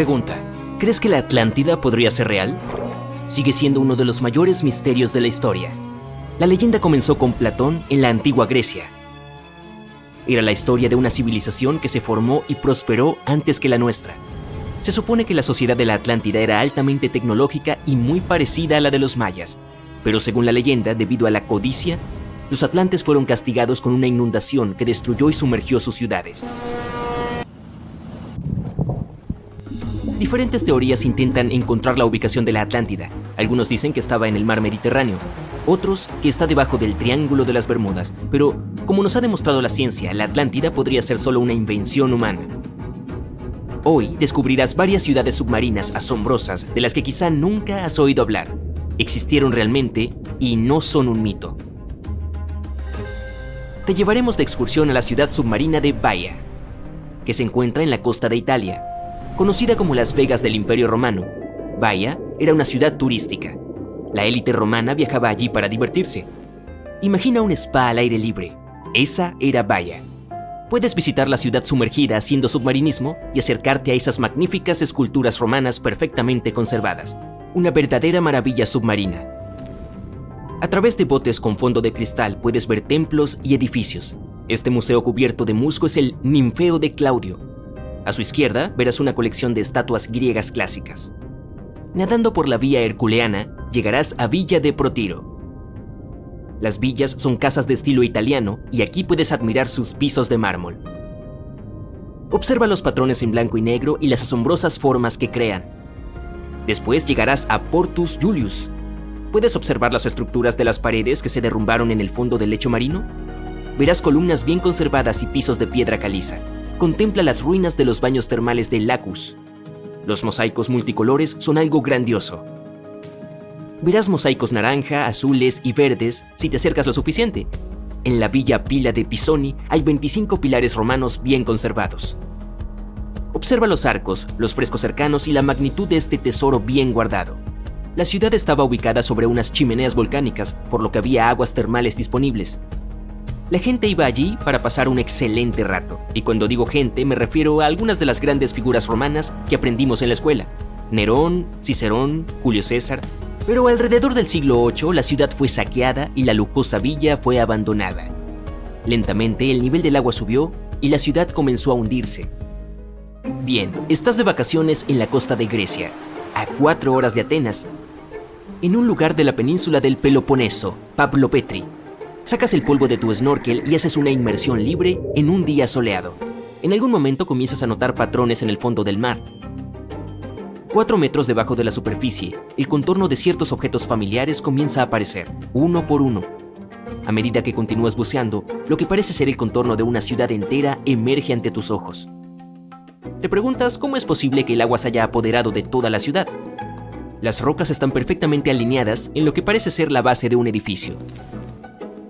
Pregunta: ¿crees que la Atlántida podría ser real? Sigue siendo uno de los mayores misterios de la historia. La leyenda comenzó con Platón en la antigua Grecia. Era la historia de una civilización que se formó y prosperó antes que la nuestra. Se supone que la sociedad de la Atlántida era altamente tecnológica y muy parecida a la de los mayas, pero según la leyenda, debido a la codicia, los atlantes fueron castigados con una inundación que destruyó y sumergió sus ciudades. Diferentes teorías intentan encontrar la ubicación de la Atlántida. Algunos dicen que estaba en el mar Mediterráneo, otros que está debajo del Triángulo de las Bermudas, pero como nos ha demostrado la ciencia, la Atlántida podría ser solo una invención humana. Hoy descubrirás varias ciudades submarinas asombrosas de las que quizá nunca has oído hablar. Existieron realmente y no son un mito. Te llevaremos de excursión a la ciudad submarina de Baia, que se encuentra en la costa de Italia. Conocida como Las Vegas del Imperio Romano, Baia era una ciudad turística. La élite romana viajaba allí para divertirse. Imagina un spa al aire libre. Esa era Baia. Puedes visitar la ciudad sumergida haciendo submarinismo y acercarte a esas magníficas esculturas romanas perfectamente conservadas. Una verdadera maravilla submarina. A través de botes con fondo de cristal puedes ver templos y edificios. Este museo cubierto de musgo es el Ninfeo de Claudio. A su izquierda verás una colección de estatuas griegas clásicas. Nadando por la vía herculeana, llegarás a Villa de Protiro. Las villas son casas de estilo italiano y aquí puedes admirar sus pisos de mármol. Observa los patrones en blanco y negro y las asombrosas formas que crean. Después llegarás a Portus Julius. ¿Puedes observar las estructuras de las paredes que se derrumbaron en el fondo del lecho marino? Verás columnas bien conservadas y pisos de piedra caliza. Contempla las ruinas de los baños termales de Lacus. Los mosaicos multicolores son algo grandioso. Verás mosaicos naranja, azules y verdes si te acercas lo suficiente. En la Villa Pila de Pisoni hay 25 pilares romanos bien conservados. Observa los arcos, los frescos cercanos y la magnitud de este tesoro bien guardado. La ciudad estaba ubicada sobre unas chimeneas volcánicas, por lo que había aguas termales disponibles. La gente iba allí para pasar un excelente rato, y cuando digo gente me refiero a algunas de las grandes figuras romanas que aprendimos en la escuela: Nerón, Cicerón, Julio César. Pero alrededor del siglo VIII la ciudad fue saqueada y la lujosa villa fue abandonada. Lentamente el nivel del agua subió y la ciudad comenzó a hundirse. Bien, estás de vacaciones en la costa de Grecia, a 4 horas de Atenas, en un lugar de la península del Peloponeso, Pavlopetri. Sacas el polvo de tu snorkel y haces una inmersión libre en un día soleado. En algún momento comienzas a notar patrones en el fondo del mar. 4 metros debajo de la superficie, el contorno de ciertos objetos familiares comienza a aparecer, uno por uno. A medida que continúas buceando, lo que parece ser el contorno de una ciudad entera emerge ante tus ojos. Te preguntas cómo es posible que el agua se haya apoderado de toda la ciudad. Las rocas están perfectamente alineadas en lo que parece ser la base de un edificio.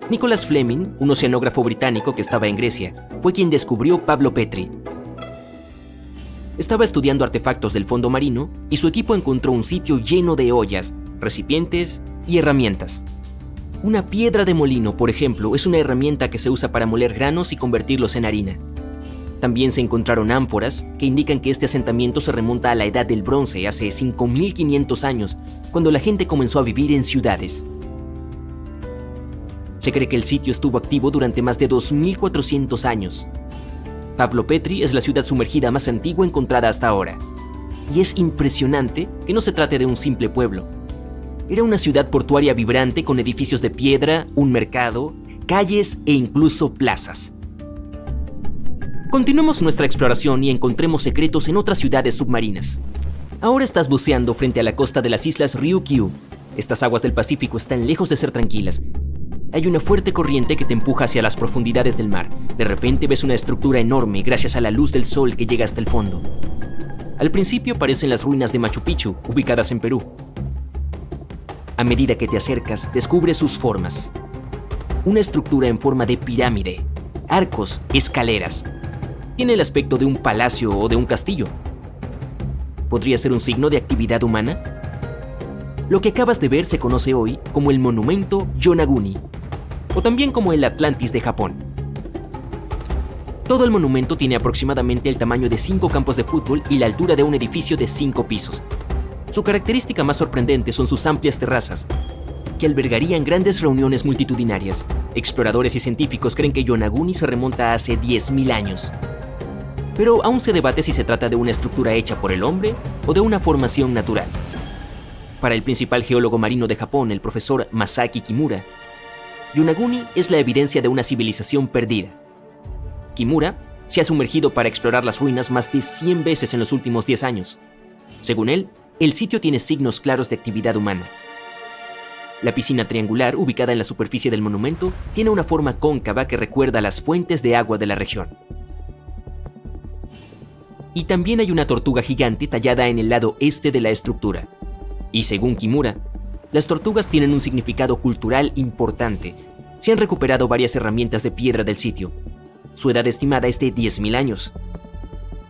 Nicholas Fleming, un oceanógrafo británico que estaba en Grecia, fue quien descubrió Pavlopetri. Estaba estudiando artefactos del fondo marino y su equipo encontró un sitio lleno de ollas, recipientes y herramientas. Una piedra de molino, por ejemplo, es una herramienta que se usa para moler granos y convertirlos en harina. También se encontraron ánforas que indican que este asentamiento se remonta a la Edad del Bronce, hace 5.500 años, cuando la gente comenzó a vivir en ciudades. Se cree que el sitio estuvo activo durante más de 2.400 años. Pavlopetri es la ciudad sumergida más antigua encontrada hasta ahora. Y es impresionante que no se trate de un simple pueblo. Era una ciudad portuaria vibrante con edificios de piedra, un mercado, calles e incluso plazas. Continuemos nuestra exploración y encontremos secretos en otras ciudades submarinas. Ahora estás buceando frente a la costa de las islas Ryukyu. Estas aguas del Pacífico están lejos de ser tranquilas. Hay una fuerte corriente que te empuja hacia las profundidades del mar. De repente ves una estructura enorme gracias a la luz del sol que llega hasta el fondo. Al principio parecen las ruinas de Machu Picchu, ubicadas en Perú. A medida que te acercas, descubres sus formas. Una estructura en forma de pirámide, arcos, escaleras. Tiene el aspecto de un palacio o de un castillo. ¿Podría ser un signo de actividad humana? Lo que acabas de ver se conoce hoy como el monumento Yonaguni, o también como el Atlantis de Japón. Todo el monumento tiene aproximadamente el tamaño de 5 campos de fútbol y la altura de un edificio de 5 pisos. Su característica más sorprendente son sus amplias terrazas, que albergarían grandes reuniones multitudinarias. Exploradores y científicos creen que Yonaguni se remonta a hace 10.000 años. Pero aún se debate si se trata de una estructura hecha por el hombre o de una formación natural. Para el principal geólogo marino de Japón, el profesor Masaki Kimura, Yonaguni es la evidencia de una civilización perdida. Kimura se ha sumergido para explorar las ruinas más de 100 veces en los últimos 10 años. Según él, el sitio tiene signos claros de actividad humana. La piscina triangular, ubicada en la superficie del monumento, tiene una forma cóncava que recuerda a las fuentes de agua de la región. Y también hay una tortuga gigante tallada en el lado este de la estructura. Y según Kimura, las tortugas tienen un significado cultural importante. Se han recuperado varias herramientas de piedra del sitio. Su edad estimada es de 10.000 años.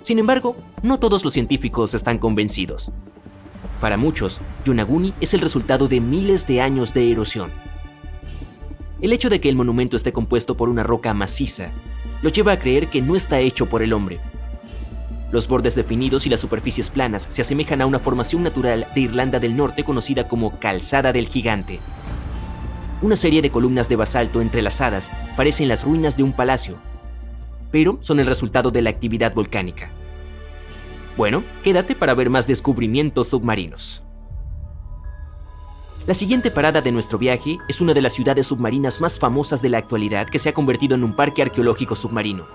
Sin embargo, no todos los científicos están convencidos. Para muchos, Yonaguni es el resultado de miles de años de erosión. El hecho de que el monumento esté compuesto por una roca maciza los lleva a creer que no está hecho por el hombre. Los bordes definidos y las superficies planas se asemejan a una formación natural de Irlanda del Norte conocida como Calzada del Gigante. Una serie de columnas de basalto entrelazadas parecen las ruinas de un palacio, pero son el resultado de la actividad volcánica. Bueno, quédate para ver más descubrimientos submarinos. La siguiente parada de nuestro viaje es una de las ciudades submarinas más famosas de la actualidad que se ha convertido en un parque arqueológico submarino.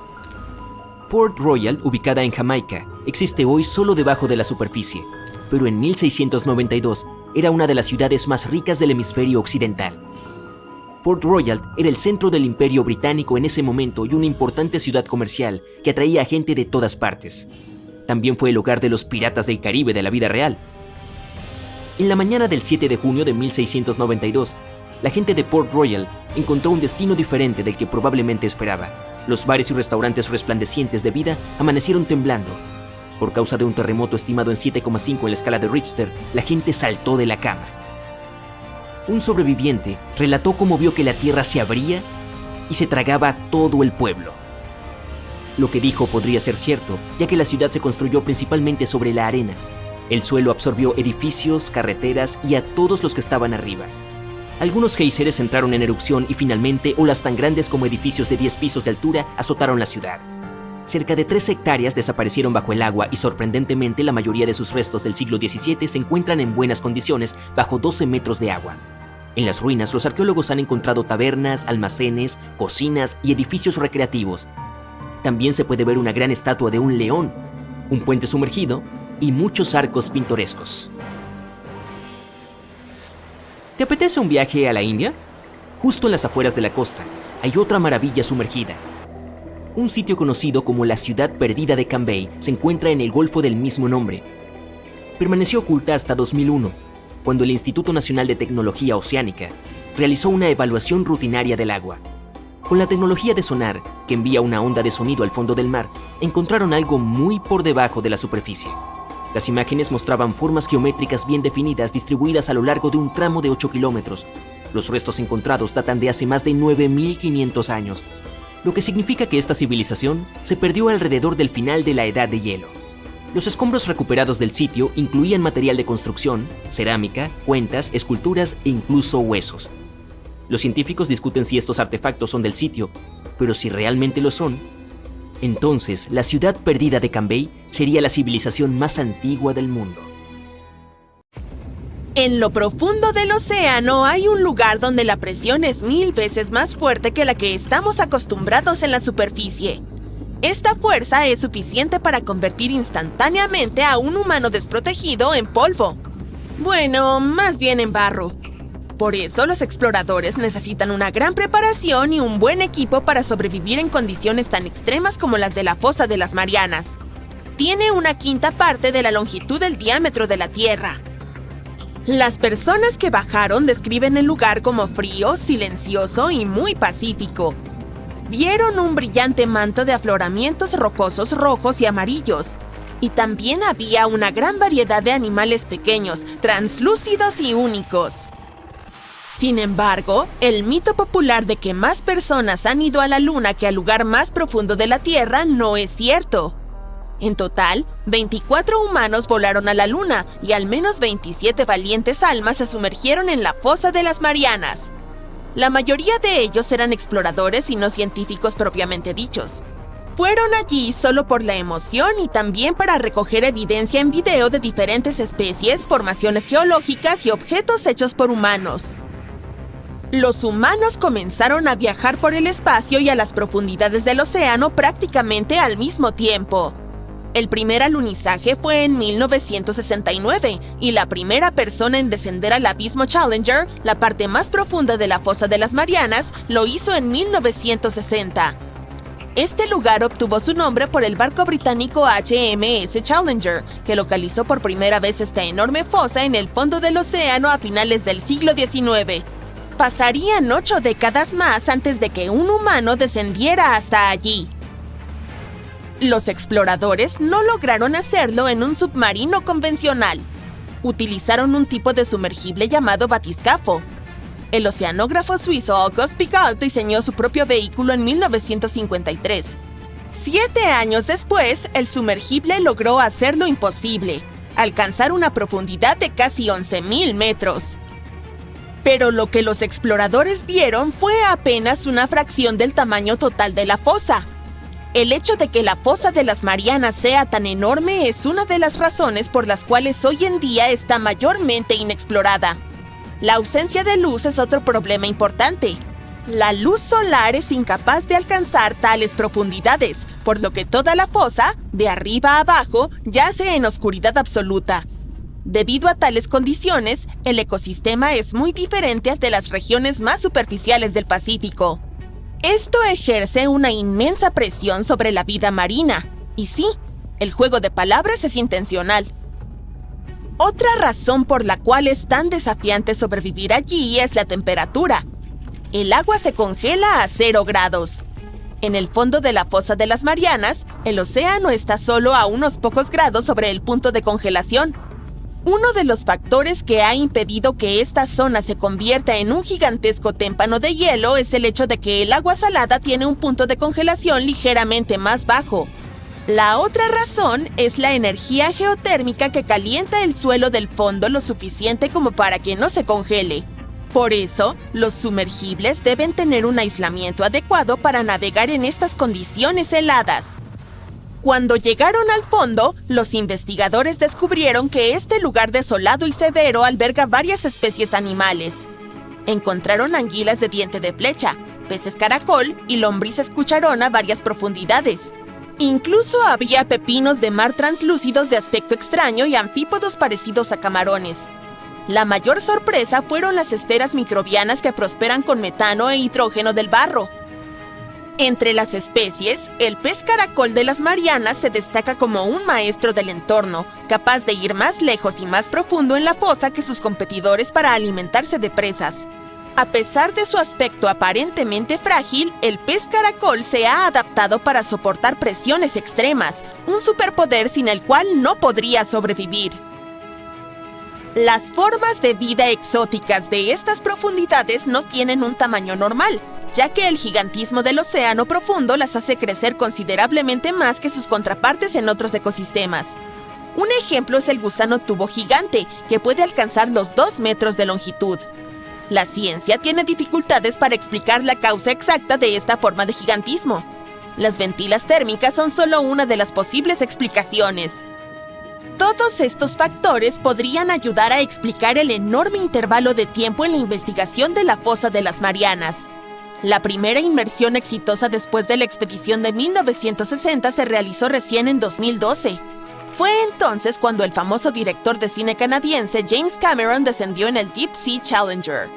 Port Royal, ubicada en Jamaica, existe hoy solo debajo de la superficie, pero en 1692 era una de las ciudades más ricas del hemisferio occidental. Port Royal era el centro del Imperio Británico en ese momento y una importante ciudad comercial que atraía a gente de todas partes. También fue el hogar de los piratas del Caribe de la vida real. En la mañana del 7 de junio de 1692, la gente de Port Royal encontró un destino diferente del que probablemente esperaba. Los bares y restaurantes resplandecientes de vida amanecieron temblando. Por causa de un terremoto estimado en 7,5 en la escala de Richter, la gente saltó de la cama. Un sobreviviente relató cómo vio que la tierra se abría y se tragaba a todo el pueblo. Lo que dijo podría ser cierto, ya que la ciudad se construyó principalmente sobre la arena. El suelo absorbió edificios, carreteras y a todos los que estaban arriba. Algunos géiseres entraron en erupción y finalmente olas tan grandes como edificios de 10 pisos de altura azotaron la ciudad. Cerca de 3 hectáreas desaparecieron bajo el agua y sorprendentemente la mayoría de sus restos del siglo XVII se encuentran en buenas condiciones bajo 12 metros de agua. En las ruinas, los arqueólogos han encontrado tabernas, almacenes, cocinas y edificios recreativos. También se puede ver una gran estatua de un león, un puente sumergido y muchos arcos pintorescos. ¿Te apetece un viaje a la India? Justo en las afueras de la costa hay otra maravilla sumergida. Un sitio conocido como la ciudad perdida de Cambay se encuentra en el golfo del mismo nombre. Permaneció oculta hasta 2001, cuando el Instituto Nacional de Tecnología Oceánica realizó una evaluación rutinaria del agua. Con la tecnología de sonar, que envía una onda de sonido al fondo del mar, encontraron algo muy por debajo de la superficie. Las imágenes mostraban formas geométricas bien definidas distribuidas a lo largo de un tramo de 8 kilómetros. Los restos encontrados datan de hace más de 9.500 años, lo que significa que esta civilización se perdió alrededor del final de la Edad de Hielo. Los escombros recuperados del sitio incluían material de construcción, cerámica, cuentas, esculturas e incluso huesos. Los científicos discuten si estos artefactos son del sitio, pero si realmente lo son, entonces la ciudad perdida de Cambay sería la civilización más antigua del mundo. En lo profundo del océano hay un lugar donde la presión es 1000 veces más fuerte que la que estamos acostumbrados en la superficie. Esta fuerza es suficiente para convertir instantáneamente a un humano desprotegido en polvo. Bueno, más bien en barro. Por eso los exploradores necesitan una gran preparación y un buen equipo para sobrevivir en condiciones tan extremas como las de la fosa de las Marianas. Tiene una quinta parte de la longitud del diámetro de la Tierra. Las personas que bajaron describen el lugar como frío, silencioso y muy pacífico. Vieron un brillante manto de afloramientos rocosos rojos y amarillos. Y también había una gran variedad de animales pequeños, translúcidos y únicos. Sin embargo, el mito popular de que más personas han ido a la Luna que al lugar más profundo de la Tierra no es cierto. En total, 24 humanos volaron a la Luna y al menos 27 valientes almas se sumergieron en la fosa de las Marianas. La mayoría de ellos eran exploradores y no científicos propiamente dichos. Fueron allí solo por la emoción y también para recoger evidencia en video de diferentes especies, formaciones geológicas y objetos hechos por humanos. Los humanos comenzaron a viajar por el espacio y a las profundidades del océano prácticamente al mismo tiempo. El primer alunizaje fue en 1969 y la primera persona en descender al abismo Challenger, la parte más profunda de la fosa de las Marianas, lo hizo en 1960. Este lugar obtuvo su nombre por el barco británico HMS Challenger, que localizó por primera vez esta enorme fosa en el fondo del océano a finales del siglo XIX. Pasarían 8 décadas más antes de que un humano descendiera hasta allí. Los exploradores no lograron hacerlo en un submarino convencional. Utilizaron un tipo de sumergible llamado batiscafo. El oceanógrafo suizo Auguste Piccard diseñó su propio vehículo en 1953. 7 años después, el sumergible logró hacer lo imposible, alcanzar una profundidad de casi 11.000 metros. Pero lo que los exploradores vieron fue apenas una fracción del tamaño total de la fosa. El hecho de que la fosa de las Marianas sea tan enorme es una de las razones por las cuales hoy en día está mayormente inexplorada. La ausencia de luz es otro problema importante. La luz solar es incapaz de alcanzar tales profundidades, por lo que toda la fosa, de arriba a abajo, yace en oscuridad absoluta. Debido a tales condiciones, el ecosistema es muy diferente al de las regiones más superficiales del Pacífico. Esto ejerce una inmensa presión sobre la vida marina. Y sí, el juego de palabras es intencional. Otra razón por la cual es tan desafiante sobrevivir allí es la temperatura. El agua se congela a 0 grados. En el fondo de la fosa de las Marianas, el océano está solo a unos pocos grados sobre el punto de congelación. Uno de los factores que ha impedido que esta zona se convierta en un gigantesco témpano de hielo es el hecho de que el agua salada tiene un punto de congelación ligeramente más bajo. La otra razón es la energía geotérmica que calienta el suelo del fondo lo suficiente como para que no se congele. Por eso, los sumergibles deben tener un aislamiento adecuado para navegar en estas condiciones heladas. Cuando llegaron al fondo, los investigadores descubrieron que este lugar desolado y severo alberga varias especies animales. Encontraron anguilas de diente de flecha, peces caracol y lombrices cucharón a varias profundidades. Incluso había pepinos de mar translúcidos de aspecto extraño y anfípodos parecidos a camarones. La mayor sorpresa fueron las esferas microbianas que prosperan con metano e hidrógeno del barro. Entre las especies, el pez caracol de las Marianas se destaca como un maestro del entorno, capaz de ir más lejos y más profundo en la fosa que sus competidores para alimentarse de presas. A pesar de su aspecto aparentemente frágil, el pez caracol se ha adaptado para soportar presiones extremas, un superpoder sin el cual no podría sobrevivir. Las formas de vida exóticas de estas profundidades no tienen un tamaño normal, ya que el gigantismo del océano profundo las hace crecer considerablemente más que sus contrapartes en otros ecosistemas. Un ejemplo es el gusano tubo gigante, que puede alcanzar los 2 metros de longitud. La ciencia tiene dificultades para explicar la causa exacta de esta forma de gigantismo. Las ventilas térmicas son solo una de las posibles explicaciones. Todos estos factores podrían ayudar a explicar el enorme intervalo de tiempo en la investigación de la fosa de las Marianas. La primera inmersión exitosa después de la expedición de 1960 se realizó recién en 2012. Fue entonces cuando el famoso director de cine canadiense James Cameron descendió en el Deep Sea Challenger.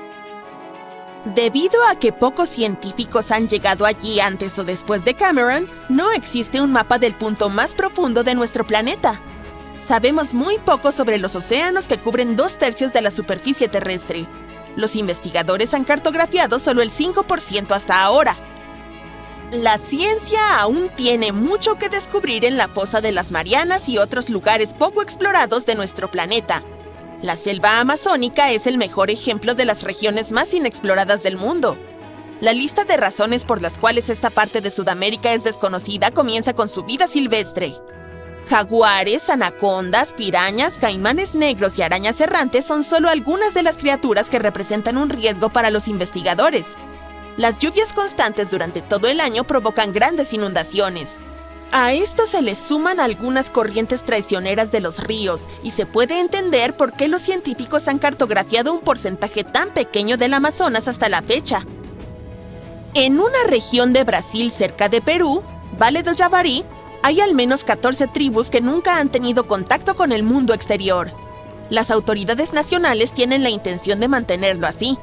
Debido a que pocos científicos han llegado allí antes o después de Cameron, no existe un mapa del punto más profundo de nuestro planeta. Sabemos muy poco sobre los océanos que cubren 2/3 de la superficie terrestre. Los investigadores han cartografiado solo el 5% hasta ahora. La ciencia aún tiene mucho que descubrir en la fosa de las Marianas y otros lugares poco explorados de nuestro planeta. La selva amazónica es el mejor ejemplo de las regiones más inexploradas del mundo. La lista de razones por las cuales esta parte de Sudamérica es desconocida comienza con su vida silvestre. Jaguares, anacondas, pirañas, caimanes negros y arañas errantes son solo algunas de las criaturas que representan un riesgo para los investigadores. Las lluvias constantes durante todo el año provocan grandes inundaciones. A esto se le suman algunas corrientes traicioneras de los ríos, y se puede entender por qué los científicos han cartografiado un porcentaje tan pequeño del Amazonas hasta la fecha. En una región de Brasil cerca de Perú, Vale do Javari, hay al menos 14 tribus que nunca han tenido contacto con el mundo exterior. Las autoridades nacionales tienen la intención de mantenerlo así.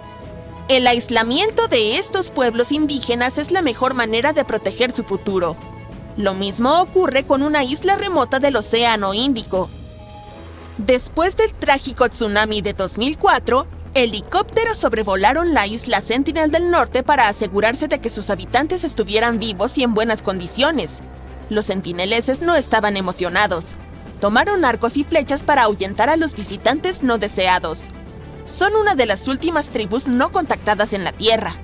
El aislamiento de estos pueblos indígenas es la mejor manera de proteger su futuro. Lo mismo ocurre con una isla remota del Océano Índico. Después del trágico tsunami de 2004, helicópteros sobrevolaron la isla Sentinel del Norte para asegurarse de que sus habitantes estuvieran vivos y en buenas condiciones. Los sentineleses no estaban emocionados. Tomaron arcos y flechas para ahuyentar a los visitantes no deseados. Son una de las últimas tribus no contactadas en la Tierra.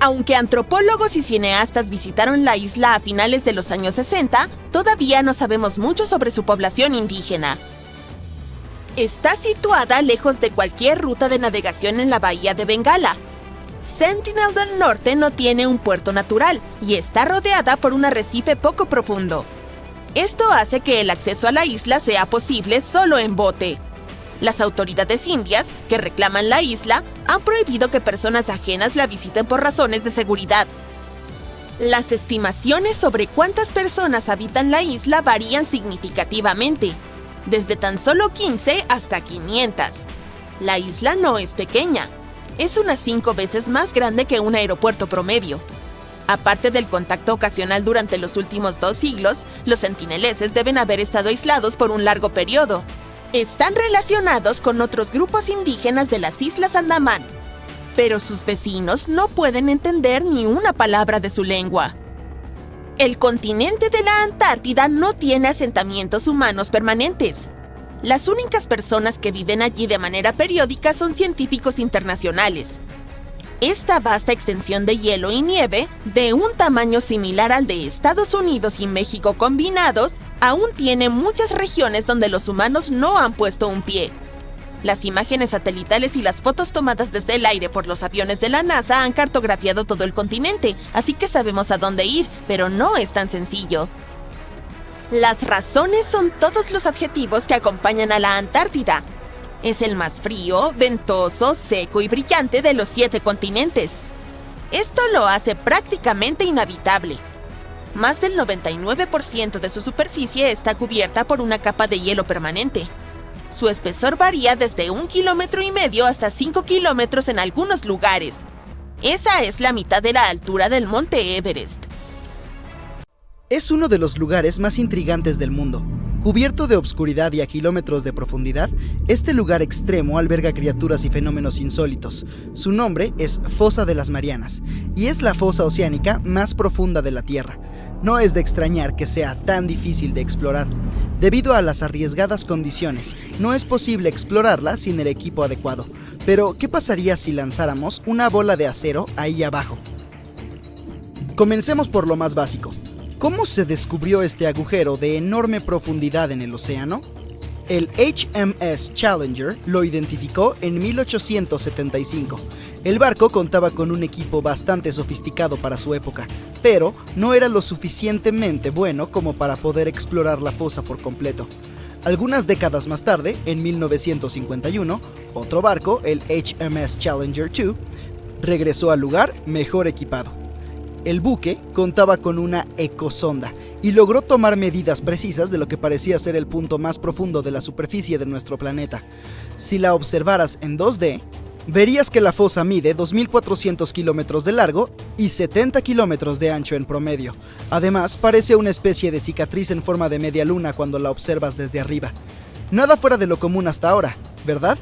Aunque antropólogos y cineastas visitaron la isla a finales de los años 60, todavía no sabemos mucho sobre su población indígena. Está situada lejos de cualquier ruta de navegación en la bahía de Bengala. Sentinel del Norte no tiene un puerto natural y está rodeada por un arrecife poco profundo. Esto hace que el acceso a la isla sea posible solo en bote. Las autoridades indias, que reclaman la isla, han prohibido que personas ajenas la visiten por razones de seguridad. Las estimaciones sobre cuántas personas habitan la isla varían significativamente, desde tan solo 15 hasta 500. La isla no es pequeña, es unas 5 veces más grande que un aeropuerto promedio. Aparte del contacto ocasional durante los últimos 2 siglos, los sentineleses deben haber estado aislados por un largo periodo. Están relacionados con otros grupos indígenas de las Islas Andamán, pero sus vecinos no pueden entender ni una palabra de su lengua. El continente de la Antártida no tiene asentamientos humanos permanentes. Las únicas personas que viven allí de manera periódica son científicos internacionales. Esta vasta extensión de hielo y nieve, de un tamaño similar al de Estados Unidos y México combinados, aún tiene muchas regiones donde los humanos no han puesto un pie. Las imágenes satelitales y las fotos tomadas desde el aire por los aviones de la NASA han cartografiado todo el continente, así que sabemos a dónde ir, pero no es tan sencillo. Las razones son todos los adjetivos que acompañan a la Antártida. Es el más frío, ventoso, seco y brillante de los 7 continentes. Esto lo hace prácticamente inhabitable. Más del 99% de su superficie está cubierta por una capa de hielo permanente. Su espesor varía desde 1,5 kilómetros hasta 5 kilómetros en algunos lugares. Esa es la mitad de la altura del monte Everest. Es uno de los lugares más intrigantes del mundo. Cubierto de obscuridad y a kilómetros de profundidad, este lugar extremo alberga criaturas y fenómenos insólitos. Su nombre es Fosa de las Marianas, y es la fosa oceánica más profunda de la Tierra. No es de extrañar que sea tan difícil de explorar. Debido a las arriesgadas condiciones, no es posible explorarla sin el equipo adecuado. Pero, ¿qué pasaría si lanzáramos una bola de acero ahí abajo? Comencemos por lo más básico. ¿Cómo se descubrió este agujero de enorme profundidad en el océano? El HMS Challenger lo identificó en 1875. El barco contaba con un equipo bastante sofisticado para su época, pero no era lo suficientemente bueno como para poder explorar la fosa por completo. Algunas décadas más tarde, en 1951, otro barco, el HMS Challenger II, regresó al lugar mejor equipado. El buque contaba con una ecosonda y logró tomar medidas precisas de lo que parecía ser el punto más profundo de la superficie de nuestro planeta. Si la observaras en 2D, verías que la fosa mide 2.400 kilómetros de largo y 70 kilómetros de ancho en promedio. Además, parece una especie de cicatriz en forma de media luna cuando la observas desde arriba. Nada fuera de lo común hasta ahora, ¿verdad?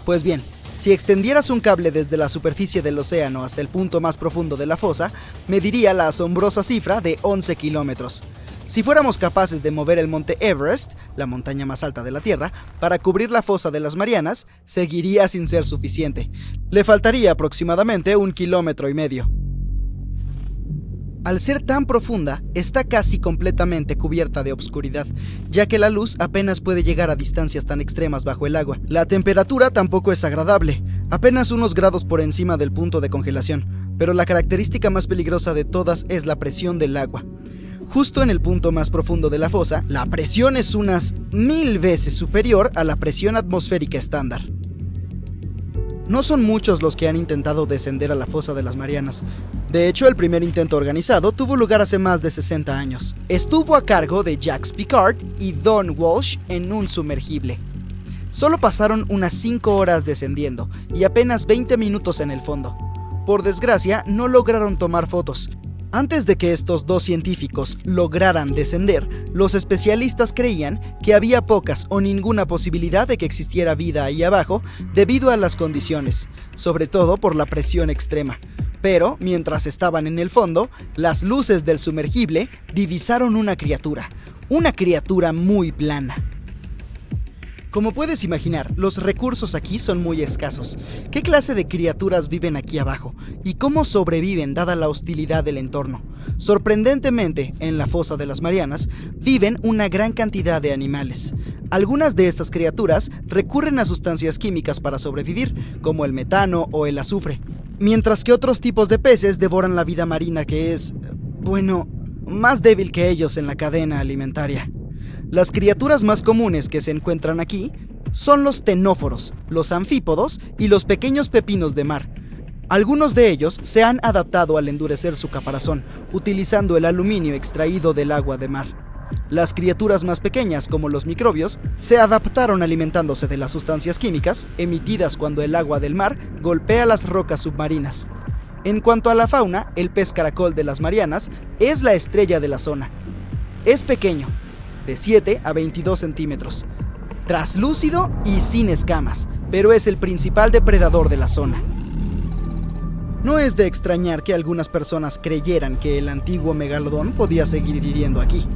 Pues bien, si extendieras un cable desde la superficie del océano hasta el punto más profundo de la fosa, mediría la asombrosa cifra de 11 kilómetros. Si fuéramos capaces de mover el monte Everest, la montaña más alta de la Tierra, para cubrir la fosa de las Marianas, seguiría sin ser suficiente. Le faltaría aproximadamente 1,5 kilómetros. Al ser tan profunda, está casi completamente cubierta de obscuridad, ya que la luz apenas puede llegar a distancias tan extremas bajo el agua. La temperatura tampoco es agradable, apenas unos grados por encima del punto de congelación, pero la característica más peligrosa de todas es la presión del agua. Justo en el punto más profundo de la fosa, la presión es unas 1000 veces superior a la presión atmosférica estándar. No son muchos los que han intentado descender a la fosa de las Marianas. De hecho, el primer intento organizado tuvo lugar hace más de 60 años. Estuvo a cargo de Jacques Piccard y Don Walsh en un sumergible. Solo pasaron unas 5 horas descendiendo y apenas 20 minutos en el fondo. Por desgracia, no lograron tomar fotos. Antes de que estos dos científicos lograran descender, los especialistas creían que había pocas o ninguna posibilidad de que existiera vida ahí abajo debido a las condiciones, sobre todo por la presión extrema. Pero, mientras estaban en el fondo, las luces del sumergible divisaron una criatura muy plana. Como puedes imaginar, los recursos aquí son muy escasos. ¿Qué clase de criaturas viven aquí abajo? ¿Y cómo sobreviven dada la hostilidad del entorno? Sorprendentemente, en la fosa de las Marianas, viven una gran cantidad de animales. Algunas de estas criaturas recurren a sustancias químicas para sobrevivir, como el metano o el azufre, mientras que otros tipos de peces devoran la vida marina que es, más débil que ellos en la cadena alimentaria. Las criaturas más comunes que se encuentran aquí son los ctenóforos, los anfípodos y los pequeños pepinos de mar. Algunos de ellos se han adaptado al endurecer su caparazón, utilizando el aluminio extraído del agua de mar. Las criaturas más pequeñas, como los microbios, se adaptaron alimentándose de las sustancias químicas emitidas cuando el agua del mar golpea las rocas submarinas. En cuanto a la fauna, el pez caracol de las Marianas es la estrella de la zona. Es pequeño, de 7 a 22 centímetros, traslúcido y sin escamas, pero es el principal depredador de la zona. No es de extrañar que algunas personas creyeran que el antiguo megalodón podía seguir viviendo aquí.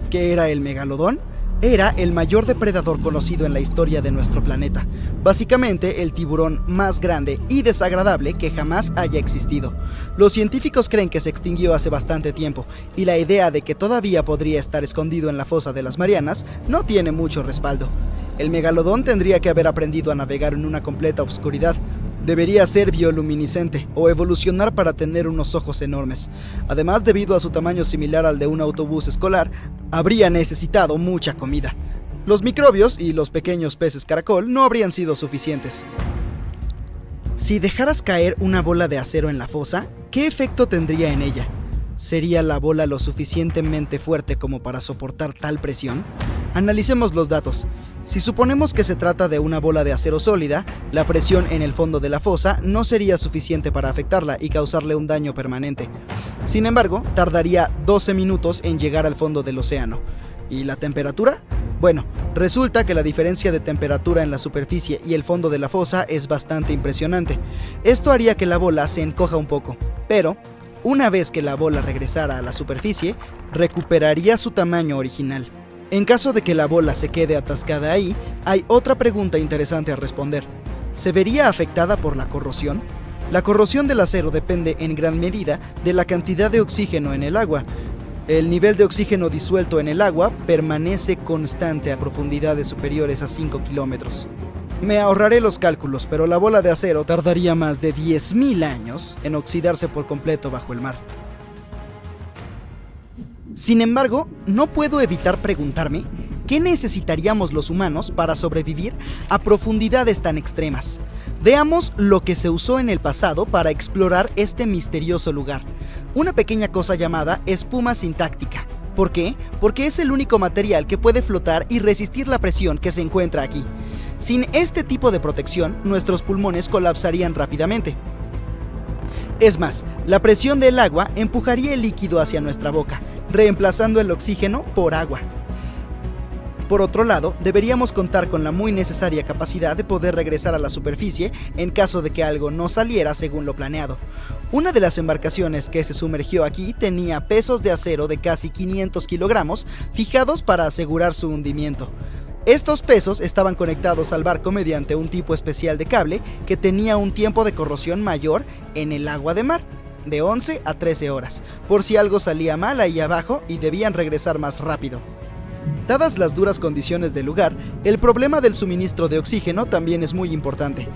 ¿Qué era el megalodón? Era el mayor depredador conocido en la historia de nuestro planeta. Básicamente, el tiburón más grande y desagradable que jamás haya existido. Los científicos creen que se extinguió hace bastante tiempo, y la idea de que todavía podría estar escondido en la fosa de las Marianas no tiene mucho respaldo. El megalodón tendría que haber aprendido a navegar en una completa oscuridad. Debería ser bioluminiscente o evolucionar para tener unos ojos enormes. Además, debido a su tamaño similar al de un autobús escolar, habría necesitado mucha comida. Los microbios y los pequeños peces caracol no habrían sido suficientes. Si dejaras caer una bola de acero en la fosa, ¿qué efecto tendría en ella? ¿Sería la bola lo suficientemente fuerte como para soportar tal presión? Analicemos los datos. Si suponemos que se trata de una bola de acero sólida, la presión en el fondo de la fosa no sería suficiente para afectarla y causarle un daño permanente. Sin embargo, tardaría 12 minutos en llegar al fondo del océano. ¿Y la temperatura? Bueno, resulta que la diferencia de temperatura en la superficie y el fondo de la fosa es bastante impresionante. Esto haría que la bola se encoja un poco, pero una vez que la bola regresara a la superficie, recuperaría su tamaño original. En caso de que la bola se quede atascada ahí, hay otra pregunta interesante a responder. ¿Se vería afectada por la corrosión? La corrosión del acero depende en gran medida de la cantidad de oxígeno en el agua. El nivel de oxígeno disuelto en el agua permanece constante a profundidades superiores a 5 kilómetros. Me ahorraré los cálculos, pero la bola de acero tardaría más de 10.000 años en oxidarse por completo bajo el mar. Sin embargo, no puedo evitar preguntarme ¿qué necesitaríamos los humanos para sobrevivir a profundidades tan extremas? Veamos lo que se usó en el pasado para explorar este misterioso lugar. Una pequeña cosa llamada espuma sintáctica. ¿Por qué? Porque es el único material que puede flotar y resistir la presión que se encuentra aquí. Sin este tipo de protección, nuestros pulmones colapsarían rápidamente. Es más, la presión del agua empujaría el líquido hacia nuestra boca, reemplazando el oxígeno por agua. Por otro lado, deberíamos contar con la muy necesaria capacidad de poder regresar a la superficie en caso de que algo no saliera según lo planeado. Una de las embarcaciones que se sumergió aquí tenía pesos de acero de casi 500 kilogramos fijados para asegurar su hundimiento. Estos pesos estaban conectados al barco mediante un tipo especial de cable que tenía un tiempo de corrosión mayor en el agua de mar, de 11 a 13 horas, por si algo salía mal ahí abajo y debían regresar más rápido. Dadas las duras condiciones del lugar, el problema del suministro de oxígeno también es muy importante.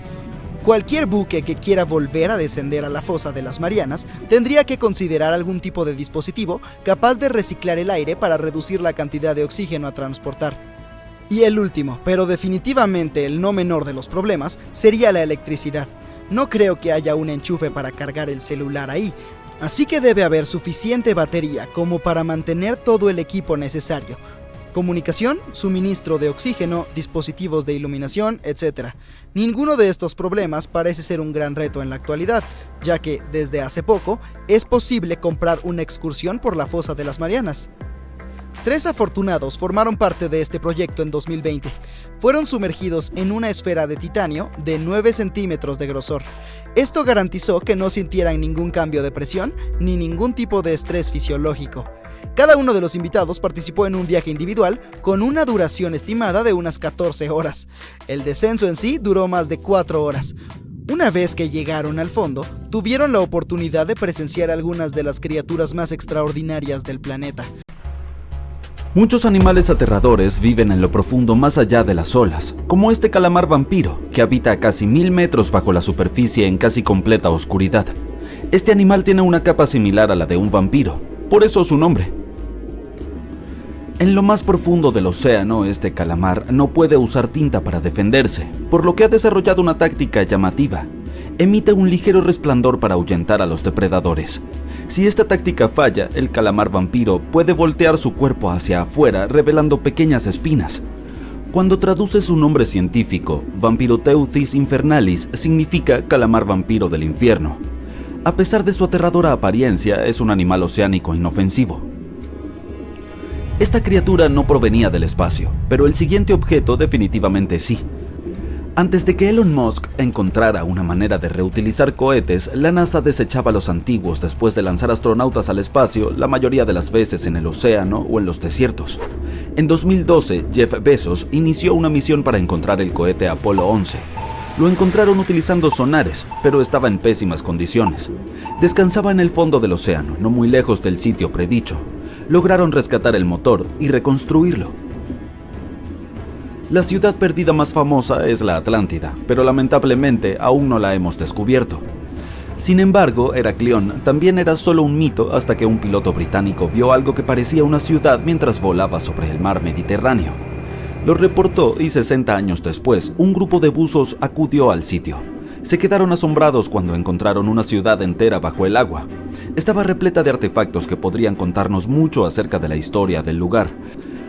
Cualquier buque que quiera volver a descender a la fosa de las Marianas tendría que considerar algún tipo de dispositivo capaz de reciclar el aire para reducir la cantidad de oxígeno a transportar. Y el último, pero definitivamente el no menor de los problemas, sería la electricidad. No creo que haya un enchufe para cargar el celular ahí, así que debe haber suficiente batería como para mantener todo el equipo necesario. Comunicación, suministro de oxígeno, dispositivos de iluminación, etc. Ninguno de estos problemas parece ser un gran reto en la actualidad, ya que, desde hace poco, es posible comprar una excursión por la fosa de las Marianas. 3 afortunados formaron parte de este proyecto en 2020. Fueron sumergidos en una esfera de titanio de 9 centímetros de grosor. Esto garantizó que no sintieran ningún cambio de presión ni ningún tipo de estrés fisiológico. Cada uno de los invitados participó en un viaje individual con una duración estimada de unas 14 horas. El descenso en sí duró más de 4 horas. Una vez que llegaron al fondo, tuvieron la oportunidad de presenciar algunas de las criaturas más extraordinarias del planeta. Muchos animales aterradores viven en lo profundo más allá de las olas, como este calamar vampiro, que habita a casi 1000 metros bajo la superficie en casi completa oscuridad. Este animal tiene una capa similar a la de un vampiro, por eso su nombre. En lo más profundo del océano, este calamar no puede usar tinta para defenderse, por lo que ha desarrollado una táctica llamativa. Emite un ligero resplandor para ahuyentar a los depredadores. Si esta táctica falla, el calamar vampiro puede voltear su cuerpo hacia afuera, revelando pequeñas espinas. Cuando traduce su nombre científico, Vampiroteuthis infernalis significa calamar vampiro del infierno. A pesar de su aterradora apariencia, es un animal oceánico inofensivo. Esta criatura no provenía del espacio, pero el siguiente objeto definitivamente sí. Antes de que Elon Musk encontrara una manera de reutilizar cohetes, la NASA desechaba los antiguos después de lanzar astronautas al espacio, la mayoría de las veces en el océano o en los desiertos. En 2012, Jeff Bezos inició una misión para encontrar el cohete Apolo 11. Lo encontraron utilizando sonares, pero estaba en pésimas condiciones. Descansaba en el fondo del océano, no muy lejos del sitio predicho. Lograron rescatar el motor y reconstruirlo. La ciudad perdida más famosa es la Atlántida, pero lamentablemente aún no la hemos descubierto. Sin embargo, Heraclión también era solo un mito hasta que un piloto británico vio algo que parecía una ciudad mientras volaba sobre el mar Mediterráneo. Lo reportó y 60 años después, un grupo de buzos acudió al sitio. Se quedaron asombrados cuando encontraron una ciudad entera bajo el agua. Estaba repleta de artefactos que podrían contarnos mucho acerca de la historia del lugar.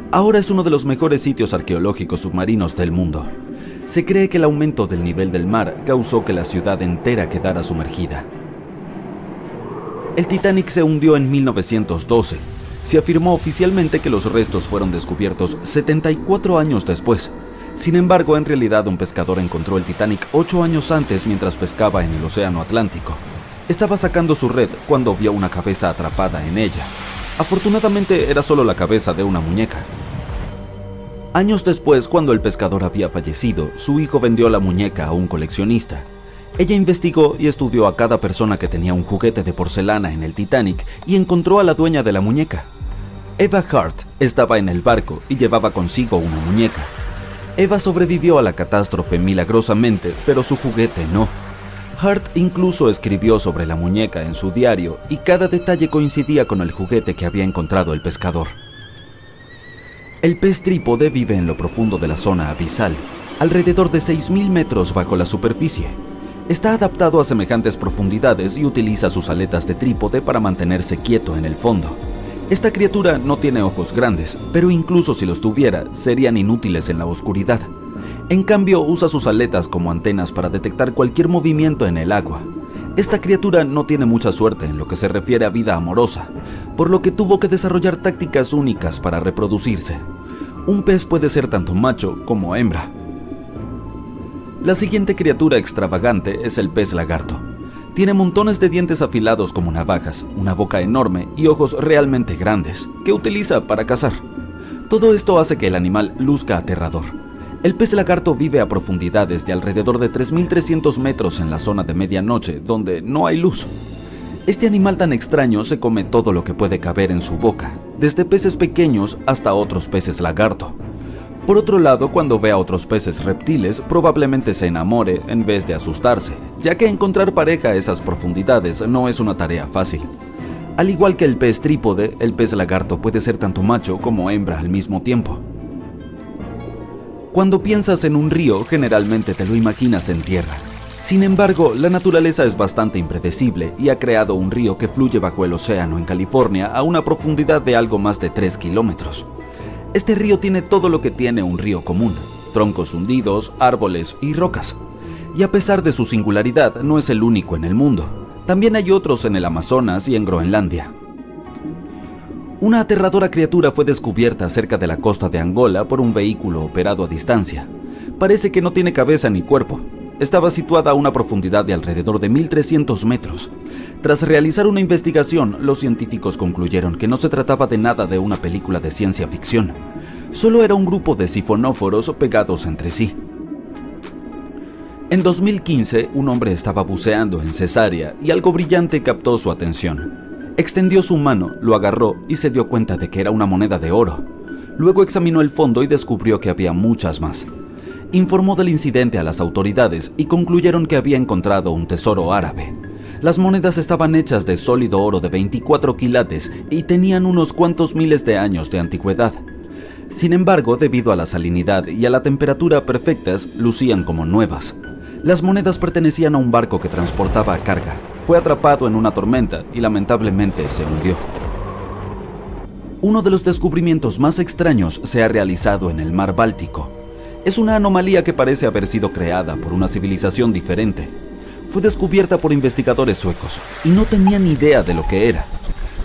Ahora es uno de los mejores sitios arqueológicos submarinos del mundo. Se cree que el aumento del nivel del mar causó que la ciudad entera quedara sumergida. El Titanic se hundió en 1912. Se afirmó oficialmente que los restos fueron descubiertos 74 años después. Sin embargo, en realidad un pescador encontró el Titanic 8 años antes mientras pescaba en el Océano Atlántico. Estaba sacando su red cuando vio una cabeza atrapada en ella. Afortunadamente era solo la cabeza de una muñeca. Años después, cuando el pescador había fallecido, su hijo vendió la muñeca a un coleccionista. Ella investigó y estudió a cada persona que tenía un juguete de porcelana en el Titanic y encontró a la dueña de la muñeca. Eva Hart estaba en el barco y llevaba consigo una muñeca. Eva sobrevivió a la catástrofe milagrosamente, pero su juguete no. Hart incluso escribió sobre la muñeca en su diario y cada detalle coincidía con el juguete que había encontrado el pescador. El pez trípode vive en lo profundo de la zona abisal, alrededor de 6.000 metros bajo la superficie. Está adaptado a semejantes profundidades y utiliza sus aletas de trípode para mantenerse quieto en el fondo. Esta criatura no tiene ojos grandes, pero incluso si los tuviera, serían inútiles en la oscuridad. En cambio, usa sus aletas como antenas para detectar cualquier movimiento en el agua. Esta criatura no tiene mucha suerte en lo que se refiere a vida amorosa, por lo que tuvo que desarrollar tácticas únicas para reproducirse. Un pez puede ser tanto macho como hembra. La siguiente criatura extravagante es el pez lagarto. Tiene montones de dientes afilados como navajas, una boca enorme y ojos realmente grandes, que utiliza para cazar. Todo esto hace que el animal luzca aterrador. El pez lagarto vive a profundidades de alrededor de 3.300 metros en la zona de medianoche, donde no hay luz. Este animal tan extraño se come todo lo que puede caber en su boca, desde peces pequeños hasta otros peces lagarto. Por otro lado, cuando ve a otros peces reptiles, probablemente se enamore en vez de asustarse, ya que encontrar pareja a esas profundidades no es una tarea fácil. Al igual que el pez trípode, el pez lagarto puede ser tanto macho como hembra al mismo tiempo. Cuando piensas en un río, generalmente te lo imaginas en tierra. Sin embargo, la naturaleza es bastante impredecible y ha creado un río que fluye bajo el océano en California a una profundidad de algo más de 3 kilómetros. Este río tiene todo lo que tiene un río común: troncos hundidos, árboles y rocas. Y a pesar de su singularidad, no es el único en el mundo. También hay otros en el Amazonas y en Groenlandia. Una aterradora criatura fue descubierta cerca de la costa de Angola por un vehículo operado a distancia. Parece que no tiene cabeza ni cuerpo. Estaba situada a una profundidad de alrededor de 1.300 metros. Tras realizar una investigación, los científicos concluyeron que no se trataba de nada de una película de ciencia ficción. Solo era un grupo de sifonóforos pegados entre sí. En 2015, un hombre estaba buceando en Cesárea y algo brillante captó su atención. Extendió su mano, lo agarró y se dio cuenta de que era una moneda de oro. Luego examinó el fondo y descubrió que había muchas más. Informó del incidente a las autoridades y concluyeron que había encontrado un tesoro árabe. Las monedas estaban hechas de sólido oro de 24 quilates y tenían unos cuantos miles de años de antigüedad. Sin embargo, debido a la salinidad y a la temperatura perfectas, lucían como nuevas. Las monedas pertenecían a un barco que transportaba carga. Fue atrapado en una tormenta y lamentablemente se hundió. Uno de los descubrimientos más extraños se ha realizado en el mar Báltico. Es una anomalía que parece haber sido creada por una civilización diferente. Fue descubierta por investigadores suecos y no tenían ni idea de lo que era.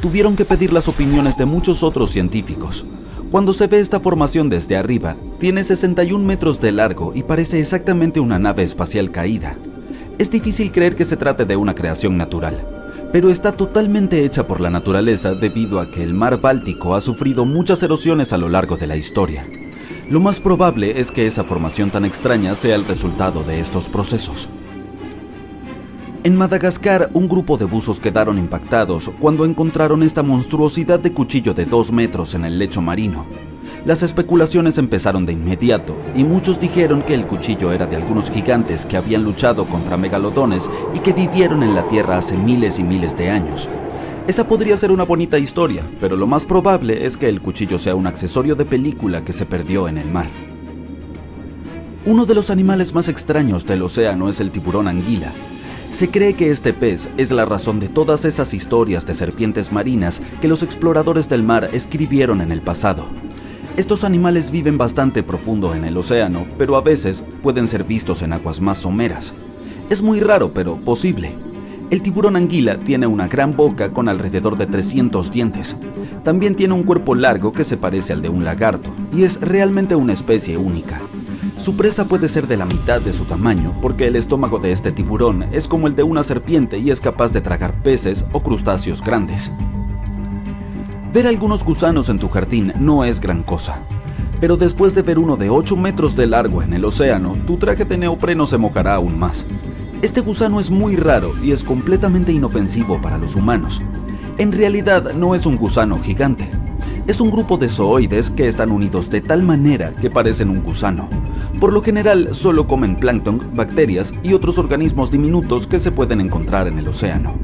Tuvieron que pedir las opiniones de muchos otros científicos. Cuando se ve esta formación desde arriba, tiene 61 metros de largo y parece exactamente una nave espacial caída. Es difícil creer que se trate de una creación natural, pero está totalmente hecha por la naturaleza debido a que el mar Báltico ha sufrido muchas erosiones a lo largo de la historia. Lo más probable es que esa formación tan extraña sea el resultado de estos procesos. En Madagascar, un grupo de buzos quedaron impactados cuando encontraron esta monstruosidad de cuchillo de 2 metros en el lecho marino. Las especulaciones empezaron de inmediato y muchos dijeron que el cuchillo era de algunos gigantes que habían luchado contra megalodones y que vivieron en la Tierra hace miles y miles de años. Esa podría ser una bonita historia, pero lo más probable es que el cuchillo sea un accesorio de película que se perdió en el mar. Uno de los animales más extraños del océano es el tiburón anguila. Se cree que este pez es la razón de todas esas historias de serpientes marinas que los exploradores del mar escribieron en el pasado. Estos animales viven bastante profundo en el océano, pero a veces pueden ser vistos en aguas más someras. Es muy raro, pero posible. El tiburón anguila tiene una gran boca con alrededor de 300 dientes. También tiene un cuerpo largo que se parece al de un lagarto, y es realmente una especie única. Su presa puede ser de la mitad de su tamaño porque el estómago de este tiburón es como el de una serpiente y es capaz de tragar peces o crustáceos grandes. Ver algunos gusanos en tu jardín no es gran cosa, pero después de ver uno de 8 metros de largo en el océano, tu traje de neopreno se mojará aún más. Este gusano es muy raro y es completamente inofensivo para los humanos. En realidad no es un gusano gigante. Es un grupo de zooides que están unidos de tal manera que parecen un gusano. Por lo general solo comen plancton, bacterias y otros organismos diminutos que se pueden encontrar en el océano.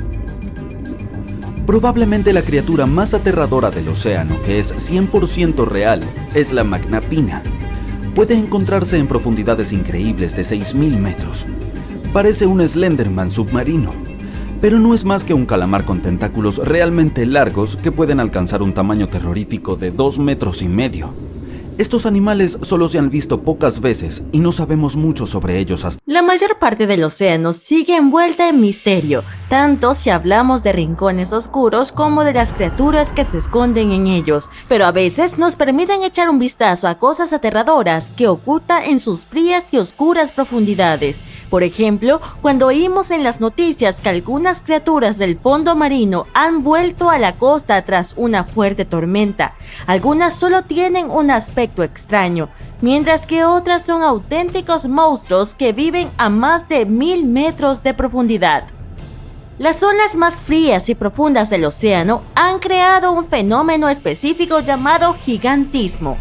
Probablemente la criatura más aterradora del océano, que es 100% real, es la magnapina. Puede encontrarse en profundidades increíbles de 6.000 metros. Parece un Slenderman submarino, pero no es más que un calamar con tentáculos realmente largos que pueden alcanzar un tamaño terrorífico de 2,5 metros. Estos animales solo se han visto pocas veces y no sabemos mucho sobre ellos hasta... La mayor parte del océano sigue envuelta en misterio. tanto si hablamos de rincones oscuros como de las criaturas que se esconden en ellos, pero a veces nos permiten echar un vistazo a cosas aterradoras que ocultan en sus frías y oscuras profundidades. Por ejemplo, cuando oímos en las noticias que algunas criaturas del fondo marino han vuelto a la costa tras una fuerte tormenta, algunas solo tienen un aspecto extraño, mientras que otras son auténticos monstruos que viven a más de 1000 metros de profundidad. Las zonas más frías y profundas del océano han creado un fenómeno específico llamado gigantismo.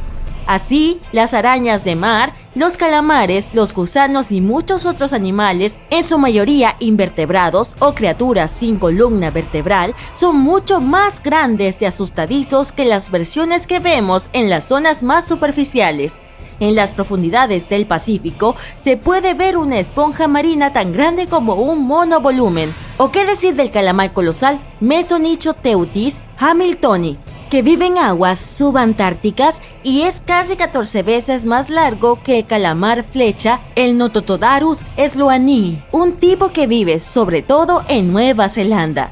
Así, las arañas de mar, los calamares, los gusanos y muchos otros animales, en su mayoría invertebrados o criaturas sin columna vertebral, son mucho más grandes y asustadizos que las versiones que vemos en las zonas más superficiales. En las profundidades del Pacífico se puede ver una esponja marina tan grande como un monovolumen. ¿O qué decir del calamar colosal Mesonychoteuthis hamiltoni, que vive en aguas subantárticas y es casi 14 veces más largo que el calamar flecha, el Nototodarus sloanii, un tipo que vive sobre todo en Nueva Zelanda?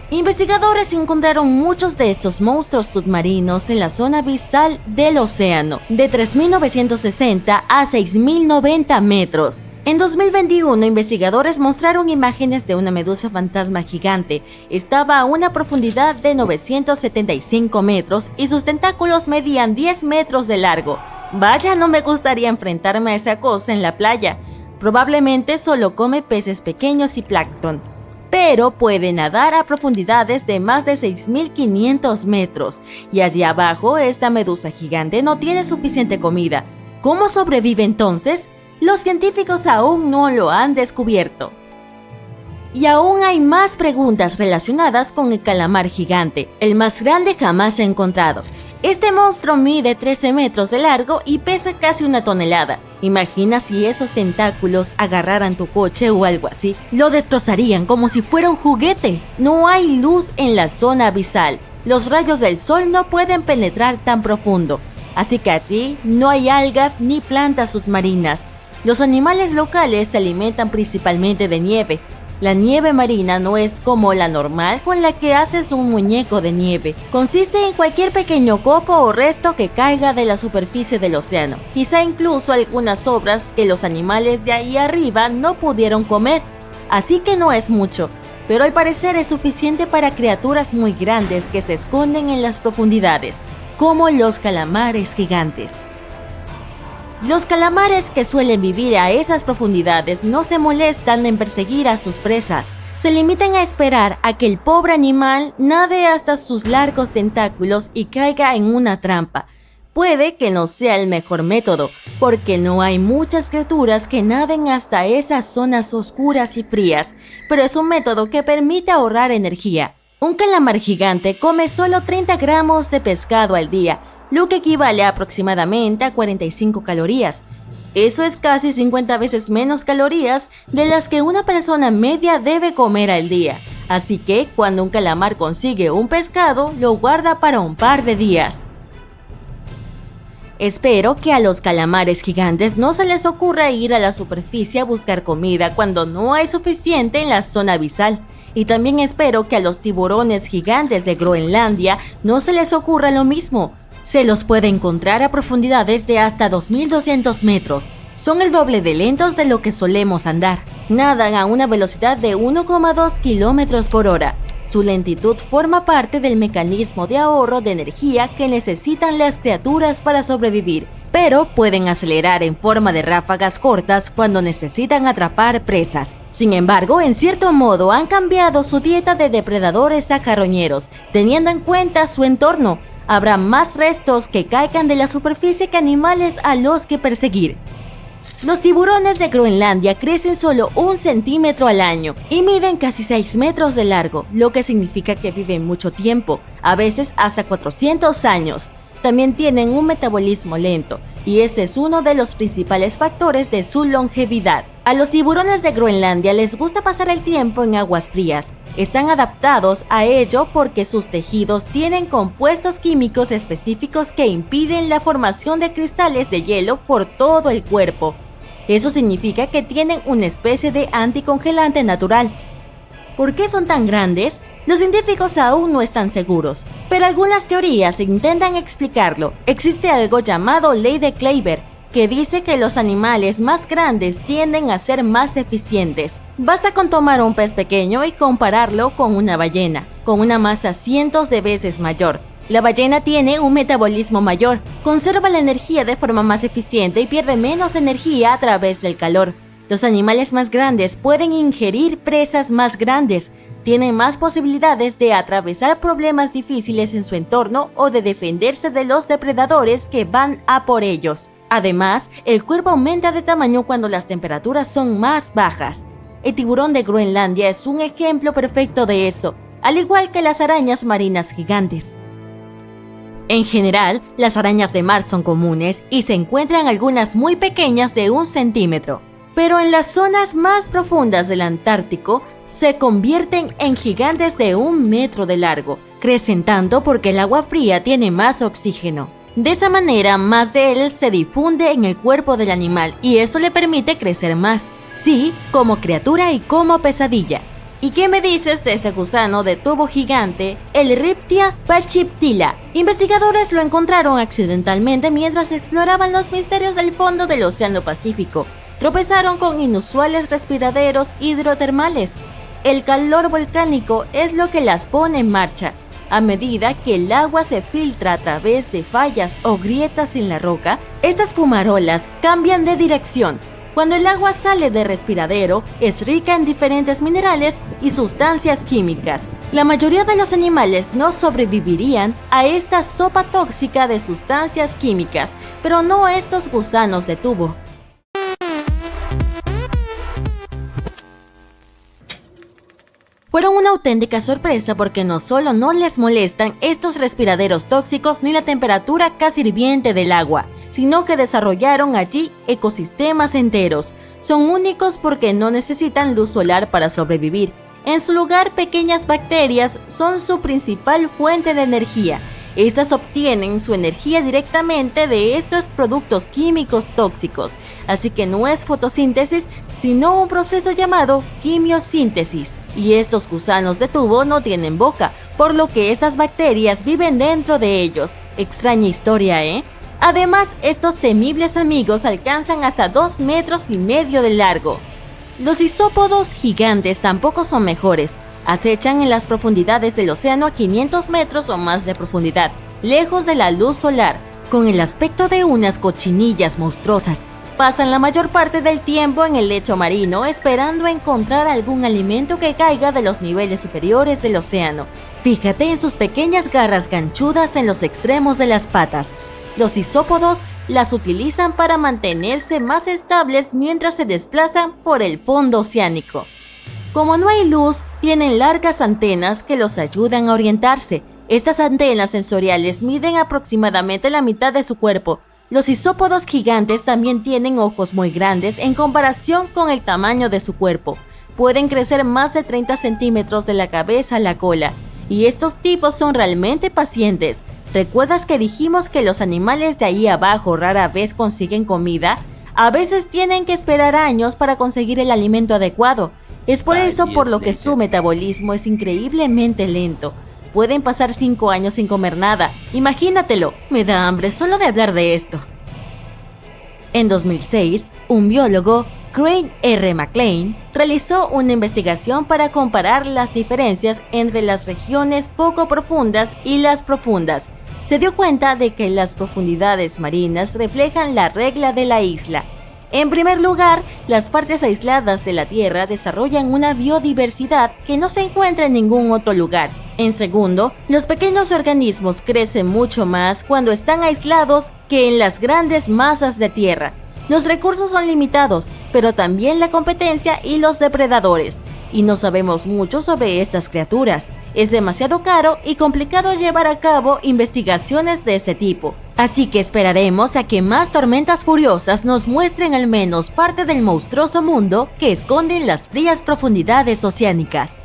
Investigadores encontraron muchos de estos monstruos submarinos en la zona abisal del océano, de 3.960 a 6.090 metros. En 2021, investigadores mostraron imágenes de una medusa fantasma gigante. Estaba a una profundidad de 975 metros y sus tentáculos medían 10 metros de largo. Vaya, no me gustaría enfrentarme a esa cosa en la playa. Probablemente solo come peces pequeños y plancton, pero puede nadar a profundidades de más de 6.500 metros, y allí abajo esta medusa gigante no tiene suficiente comida. ¿Cómo sobrevive entonces? Los científicos aún no lo han descubierto. Y aún hay más preguntas relacionadas con el calamar gigante, el más grande jamás encontrado. Este monstruo mide 13 metros de largo y pesa casi 1 tonelada. Imagina si esos tentáculos agarraran tu coche o algo así. Lo destrozarían como si fuera un juguete. No hay luz en la zona abisal. Los rayos del sol no pueden penetrar tan profundo. Así que allí no hay algas ni plantas submarinas. Los animales locales se alimentan principalmente de nieve. La nieve marina no es como la normal con la que haces un muñeco de nieve. Consiste en cualquier pequeño copo o resto que caiga de la superficie del océano. Quizá incluso algunas sobras que los animales de ahí arriba no pudieron comer. Así que no es mucho, pero al parecer es suficiente para criaturas muy grandes que se esconden en las profundidades, como los calamares gigantes. Los calamares que suelen vivir a esas profundidades no se molestan en perseguir a sus presas. Se limitan a esperar a que el pobre animal nade hasta sus largos tentáculos y caiga en una trampa. Puede que no sea el mejor método, porque no hay muchas criaturas que naden hasta esas zonas oscuras y frías, pero es un método que permite ahorrar energía. Un calamar gigante come solo 30 gramos de pescado al día, lo que equivale aproximadamente a 45 calorías. Eso es casi 50 veces menos calorías de las que una persona media debe comer al día. Así que cuando un calamar consigue un pescado, lo guarda para un par de días. Espero que a los calamares gigantes no se les ocurra ir a la superficie a buscar comida cuando no hay suficiente en la zona abisal. Y también espero que a los tiburones gigantes de Groenlandia no se les ocurra lo mismo. Se los puede encontrar a profundidades de hasta 2.200 metros. Son el doble de lentos de lo que solemos andar. Nadan a una velocidad de 1,2 kilómetros por hora. Su lentitud forma parte del mecanismo de ahorro de energía que necesitan las criaturas para sobrevivir, pero pueden acelerar en forma de ráfagas cortas cuando necesitan atrapar presas. Sin embargo, en cierto modo han cambiado su dieta de depredadores a carroñeros, teniendo en cuenta su entorno. Habrá más restos que caigan de la superficie que animales a los que perseguir. Los tiburones de Groenlandia crecen solo 1 centímetro al año y miden casi 6 metros de largo, lo que significa que viven mucho tiempo, a veces hasta 400 años. También tienen un metabolismo lento, y ese es uno de los principales factores de su longevidad. A los tiburones de Groenlandia les gusta pasar el tiempo en aguas frías. Están adaptados a ello porque sus tejidos tienen compuestos químicos específicos que impiden la formación de cristales de hielo por todo el cuerpo. Eso significa que tienen una especie de anticongelante natural. ¿Por qué son tan grandes? Los científicos aún no están seguros, pero algunas teorías intentan explicarlo. Existe algo llamado ley de Kleiber, que dice que los animales más grandes tienden a ser más eficientes. Basta con tomar un pez pequeño y compararlo con una ballena, con una masa cientos de veces mayor. La ballena tiene un metabolismo mayor, conserva la energía de forma más eficiente y pierde menos energía a través del calor. Los animales más grandes pueden ingerir presas más grandes, tienen más posibilidades de atravesar problemas difíciles en su entorno o de defenderse de los depredadores que van a por ellos. Además, el cuerpo aumenta de tamaño cuando las temperaturas son más bajas. El tiburón de Groenlandia es un ejemplo perfecto de eso, al igual que las arañas marinas gigantes. En general, las arañas de mar son comunes y se encuentran algunas muy pequeñas de 1 centímetro. Pero en las zonas más profundas del Antártico se convierten en gigantes de 1 metro de largo. Crecen tanto porque el agua fría tiene más oxígeno. De esa manera, más de él se difunde en el cuerpo del animal y eso le permite crecer más. Sí, como criatura y como pesadilla. ¿Y qué me dices de este gusano de tubo gigante, el Riptia pachyptila? Investigadores lo encontraron accidentalmente mientras exploraban los misterios del fondo del Océano Pacífico. Tropezaron con inusuales respiraderos hidrotermales. El calor volcánico es lo que las pone en marcha. A medida que el agua se filtra a través de fallas o grietas en la roca, estas fumarolas cambian de dirección. Cuando el agua sale del respiradero, es rica en diferentes minerales y sustancias químicas. La mayoría de los animales no sobrevivirían a esta sopa tóxica de sustancias químicas, pero no estos gusanos de tubo. Fueron una auténtica sorpresa porque no solo no les molestan estos respiraderos tóxicos ni la temperatura casi hirviente del agua, sino que desarrollaron allí ecosistemas enteros. Son únicos porque no necesitan luz solar para sobrevivir. En su lugar, pequeñas bacterias son su principal fuente de energía. Estas obtienen su energía directamente de estos productos químicos tóxicos, así que no es fotosíntesis, sino un proceso llamado quimiosíntesis. Y estos gusanos de tubo no tienen boca, por lo que estas bacterias viven dentro de ellos. Extraña historia, ¿eh? Además, estos temibles amigos alcanzan hasta 2,5 metros de largo. Los isópodos gigantes tampoco son mejores. Acechan en las profundidades del océano a 500 metros o más de profundidad, lejos de la luz solar, con el aspecto de unas cochinillas monstruosas. Pasan la mayor parte del tiempo en el lecho marino esperando encontrar algún alimento que caiga de los niveles superiores del océano. Fíjate en sus pequeñas garras ganchudas en los extremos de las patas. Los isópodos las utilizan para mantenerse más estables mientras se desplazan por el fondo oceánico. Como no hay luz, tienen largas antenas que los ayudan a orientarse. Estas antenas sensoriales miden aproximadamente la mitad de su cuerpo. Los isópodos gigantes también tienen ojos muy grandes en comparación con el tamaño de su cuerpo. Pueden crecer más de 30 centímetros de la cabeza a la cola. Y estos tipos son realmente pacientes. ¿Recuerdas que dijimos que los animales de ahí abajo rara vez consiguen comida? A veces tienen que esperar años para conseguir el alimento adecuado. Es por eso por lo que su metabolismo es increíblemente lento. Pueden pasar 5 años sin comer nada. Imagínatelo, me da hambre solo de hablar de esto. En 2006, un biólogo, Craig R. McLean, realizó una investigación para comparar las diferencias entre las regiones poco profundas y las profundas. Se dio cuenta de que las profundidades marinas reflejan la regla de la isla. En primer lugar, las partes aisladas de la Tierra desarrollan una biodiversidad que no se encuentra en ningún otro lugar. En segundo, los pequeños organismos crecen mucho más cuando están aislados que en las grandes masas de tierra. Los recursos son limitados, pero también la competencia y los depredadores. Y no sabemos mucho sobre estas criaturas. Es demasiado caro y complicado llevar a cabo investigaciones de este tipo. Así que esperaremos a que más tormentas furiosas nos muestren al menos parte del monstruoso mundo que esconden las frías profundidades oceánicas.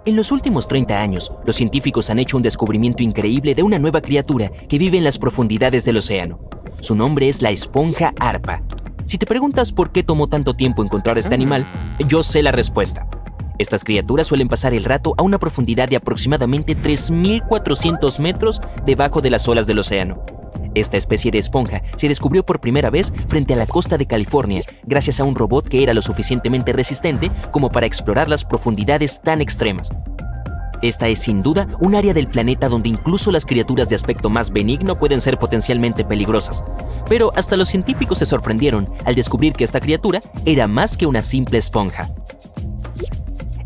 En los últimos 30 años, los científicos han hecho un descubrimiento increíble de una nueva criatura que vive en las profundidades del océano. Su nombre es la esponja arpa. Si te preguntas por qué tomó tanto tiempo encontrar este animal, yo sé la respuesta. Estas criaturas suelen pasar el rato a una profundidad de aproximadamente 3.400 metros debajo de las olas del océano. Esta especie de esponja se descubrió por primera vez frente a la costa de California gracias a un robot que era lo suficientemente resistente como para explorar las profundidades tan extremas. Esta es sin duda un área del planeta donde incluso las criaturas de aspecto más benigno pueden ser potencialmente peligrosas. Pero hasta los científicos se sorprendieron al descubrir que esta criatura era más que una simple esponja.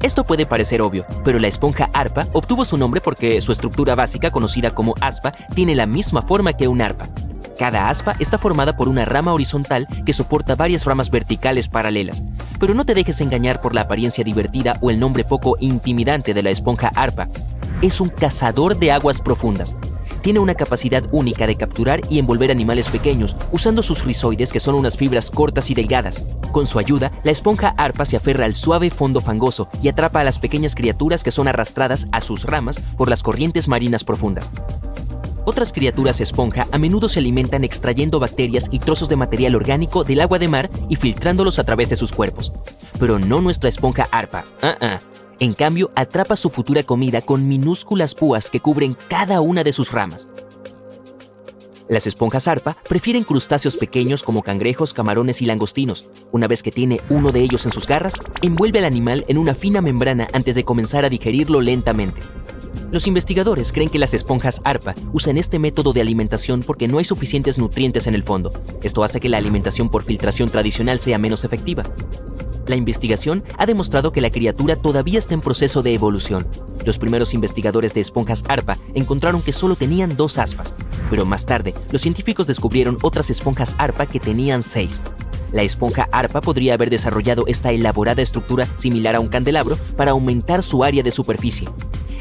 Esto puede parecer obvio, pero la esponja arpa obtuvo su nombre porque su estructura básica, conocida como aspa, tiene la misma forma que un arpa. Cada aspa está formada por una rama horizontal que soporta varias ramas verticales paralelas. Pero no te dejes engañar por la apariencia divertida o el nombre poco intimidante de la esponja arpa. Es un cazador de aguas profundas. Tiene una capacidad única de capturar y envolver animales pequeños usando sus rizoides, que son unas fibras cortas y delgadas. Con su ayuda, la esponja arpa se aferra al suave fondo fangoso y atrapa a las pequeñas criaturas que son arrastradas a sus ramas por las corrientes marinas profundas. Otras criaturas esponja a menudo se alimentan extrayendo bacterias y trozos de material orgánico del agua de mar y filtrándolos a través de sus cuerpos. Pero no nuestra esponja arpa. En cambio, atrapa su futura comida con minúsculas púas que cubren cada una de sus ramas. Las esponjas arpa prefieren crustáceos pequeños como cangrejos, camarones y langostinos. Una vez que tiene uno de ellos en sus garras, envuelve al animal en una fina membrana antes de comenzar a digerirlo lentamente. Los investigadores creen que las esponjas arpa usan este método de alimentación porque no hay suficientes nutrientes en el fondo. Esto hace que la alimentación por filtración tradicional sea menos efectiva. La investigación ha demostrado que la criatura todavía está en proceso de evolución. Los primeros investigadores de esponjas arpa encontraron que solo tenían 2 aspas, pero más tarde los científicos descubrieron otras esponjas arpa que tenían 6. La esponja arpa podría haber desarrollado esta elaborada estructura similar a un candelabro para aumentar su área de superficie.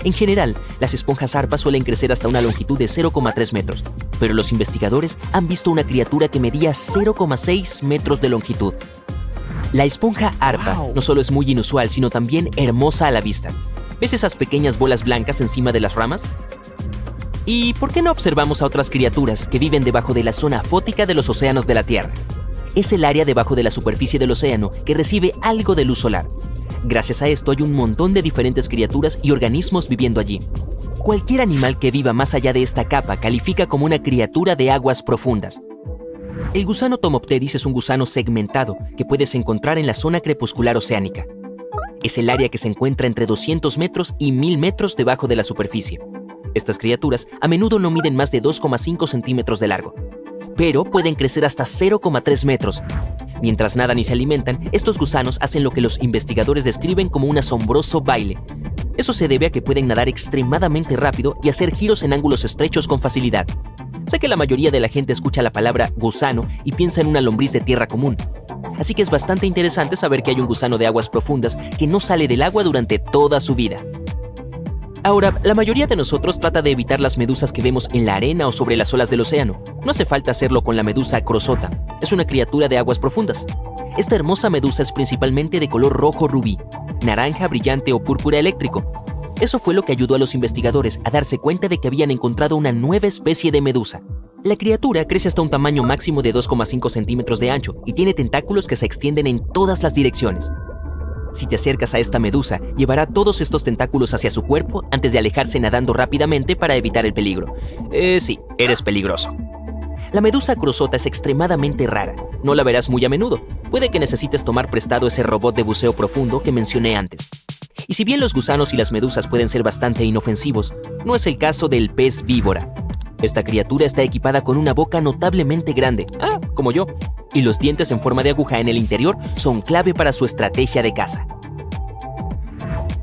En general, las esponjas arpa suelen crecer hasta una longitud de 0,3 metros, pero los investigadores han visto una criatura que medía 0,6 metros de longitud. La esponja arpa no solo es muy inusual, sino también hermosa a la vista. ¿Ves esas pequeñas bolas blancas encima de las ramas? ¿Y por qué no observamos a otras criaturas que viven debajo de la zona fótica de los océanos de la Tierra? Es el área debajo de la superficie del océano que recibe algo de luz solar. Gracias a esto hay un montón de diferentes criaturas y organismos viviendo allí. Cualquier animal que viva más allá de esta capa califica como una criatura de aguas profundas. El gusano Tomopteris es un gusano segmentado que puedes encontrar en la zona crepuscular oceánica. Es el área que se encuentra entre 200 metros y 1000 metros debajo de la superficie. Estas criaturas a menudo no miden más de 2,5 centímetros de largo, pero pueden crecer hasta 0,3 metros. Mientras nadan y se alimentan, estos gusanos hacen lo que los investigadores describen como un asombroso baile. Eso se debe a que pueden nadar extremadamente rápido y hacer giros en ángulos estrechos con facilidad. Sé que la mayoría de la gente escucha la palabra gusano y piensa en una lombriz de tierra común. Así que es bastante interesante saber que hay un gusano de aguas profundas que no sale del agua durante toda su vida. Ahora, la mayoría de nosotros trata de evitar las medusas que vemos en la arena o sobre las olas del océano. No hace falta hacerlo con la medusa crosota. Es una criatura de aguas profundas. Esta hermosa medusa es principalmente de color rojo rubí, naranja brillante o púrpura eléctrico. Eso fue lo que ayudó a los investigadores a darse cuenta de que habían encontrado una nueva especie de medusa. La criatura crece hasta un tamaño máximo de 2,5 centímetros de ancho y tiene tentáculos que se extienden en todas las direcciones. Si te acercas a esta medusa, llevará todos estos tentáculos hacia su cuerpo antes de alejarse nadando rápidamente para evitar el peligro. Sí, eres peligroso. La medusa crosota es extremadamente rara. No la verás muy a menudo. Puede que necesites tomar prestado ese robot de buceo profundo que mencioné antes. Y si bien los gusanos y las medusas pueden ser bastante inofensivos, no es el caso del pez víbora. Esta criatura está equipada con una boca notablemente grande, como yo, y los dientes en forma de aguja en el interior son clave para su estrategia de caza.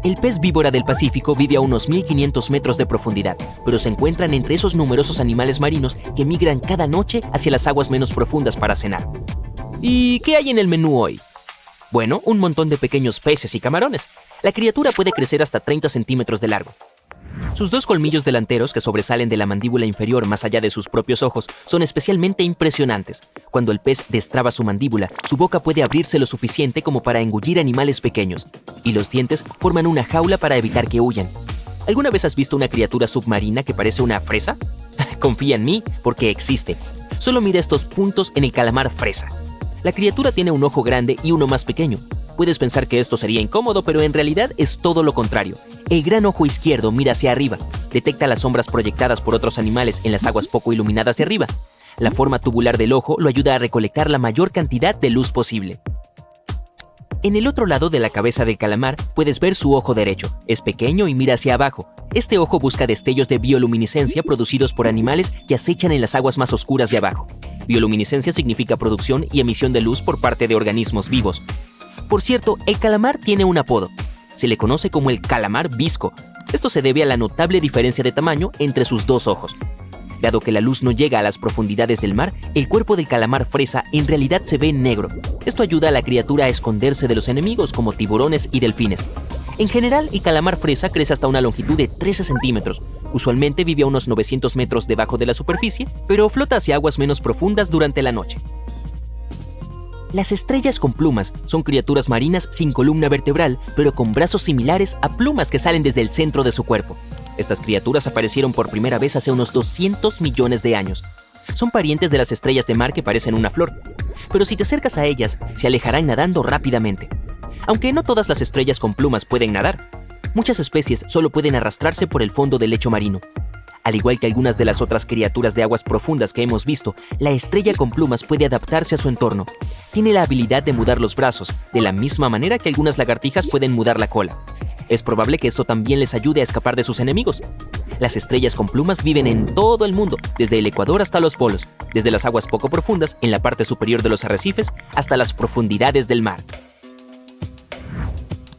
El pez víbora del Pacífico vive a unos 1500 metros de profundidad, pero se encuentran entre esos numerosos animales marinos que migran cada noche hacia las aguas menos profundas para cenar. ¿Y qué hay en el menú hoy? Bueno, un montón de pequeños peces y camarones. La criatura puede crecer hasta 30 centímetros de largo. Sus 2 colmillos delanteros que sobresalen de la mandíbula inferior más allá de sus propios ojos son especialmente impresionantes. Cuando el pez destraba su mandíbula, su boca puede abrirse lo suficiente como para engullir animales pequeños, y los dientes forman una jaula para evitar que huyan. ¿Alguna vez has visto una criatura submarina que parece una fresa? Confía en mí, porque existe. Solo mira estos puntos en el calamar fresa. La criatura tiene un ojo grande y uno más pequeño. Puedes pensar que esto sería incómodo, pero en realidad es todo lo contrario. El gran ojo izquierdo mira hacia arriba, detecta las sombras proyectadas por otros animales en las aguas poco iluminadas de arriba. La forma tubular del ojo lo ayuda a recolectar la mayor cantidad de luz posible. En el otro lado de la cabeza del calamar puedes ver su ojo derecho. Es pequeño y mira hacia abajo. Este ojo busca destellos de bioluminiscencia producidos por animales que acechan en las aguas más oscuras de abajo. Bioluminiscencia significa producción y emisión de luz por parte de organismos vivos. Por cierto, el calamar tiene un apodo. Se le conoce como el calamar visco. Esto se debe a la notable diferencia de tamaño entre sus dos ojos. Dado que la luz no llega a las profundidades del mar, el cuerpo del calamar fresa en realidad se ve negro. Esto ayuda a la criatura a esconderse de los enemigos como tiburones y delfines. En general, el calamar fresa crece hasta una longitud de 13 centímetros. Usualmente vive a unos 900 metros debajo de la superficie, pero flota hacia aguas menos profundas durante la noche. Las estrellas con plumas son criaturas marinas sin columna vertebral, pero con brazos similares a plumas que salen desde el centro de su cuerpo. Estas criaturas aparecieron por primera vez hace unos 200 millones de años. Son parientes de las estrellas de mar que parecen una flor, pero si te acercas a ellas, se alejarán nadando rápidamente. Aunque no todas las estrellas con plumas pueden nadar, muchas especies solo pueden arrastrarse por el fondo del lecho marino. Al igual que algunas de las otras criaturas de aguas profundas que hemos visto, la estrella con plumas puede adaptarse a su entorno. Tiene la habilidad de mudar los brazos, de la misma manera que algunas lagartijas pueden mudar la cola. Es probable que esto también les ayude a escapar de sus enemigos. Las estrellas con plumas viven en todo el mundo, desde el Ecuador hasta los polos, desde las aguas poco profundas, en la parte superior de los arrecifes, hasta las profundidades del mar.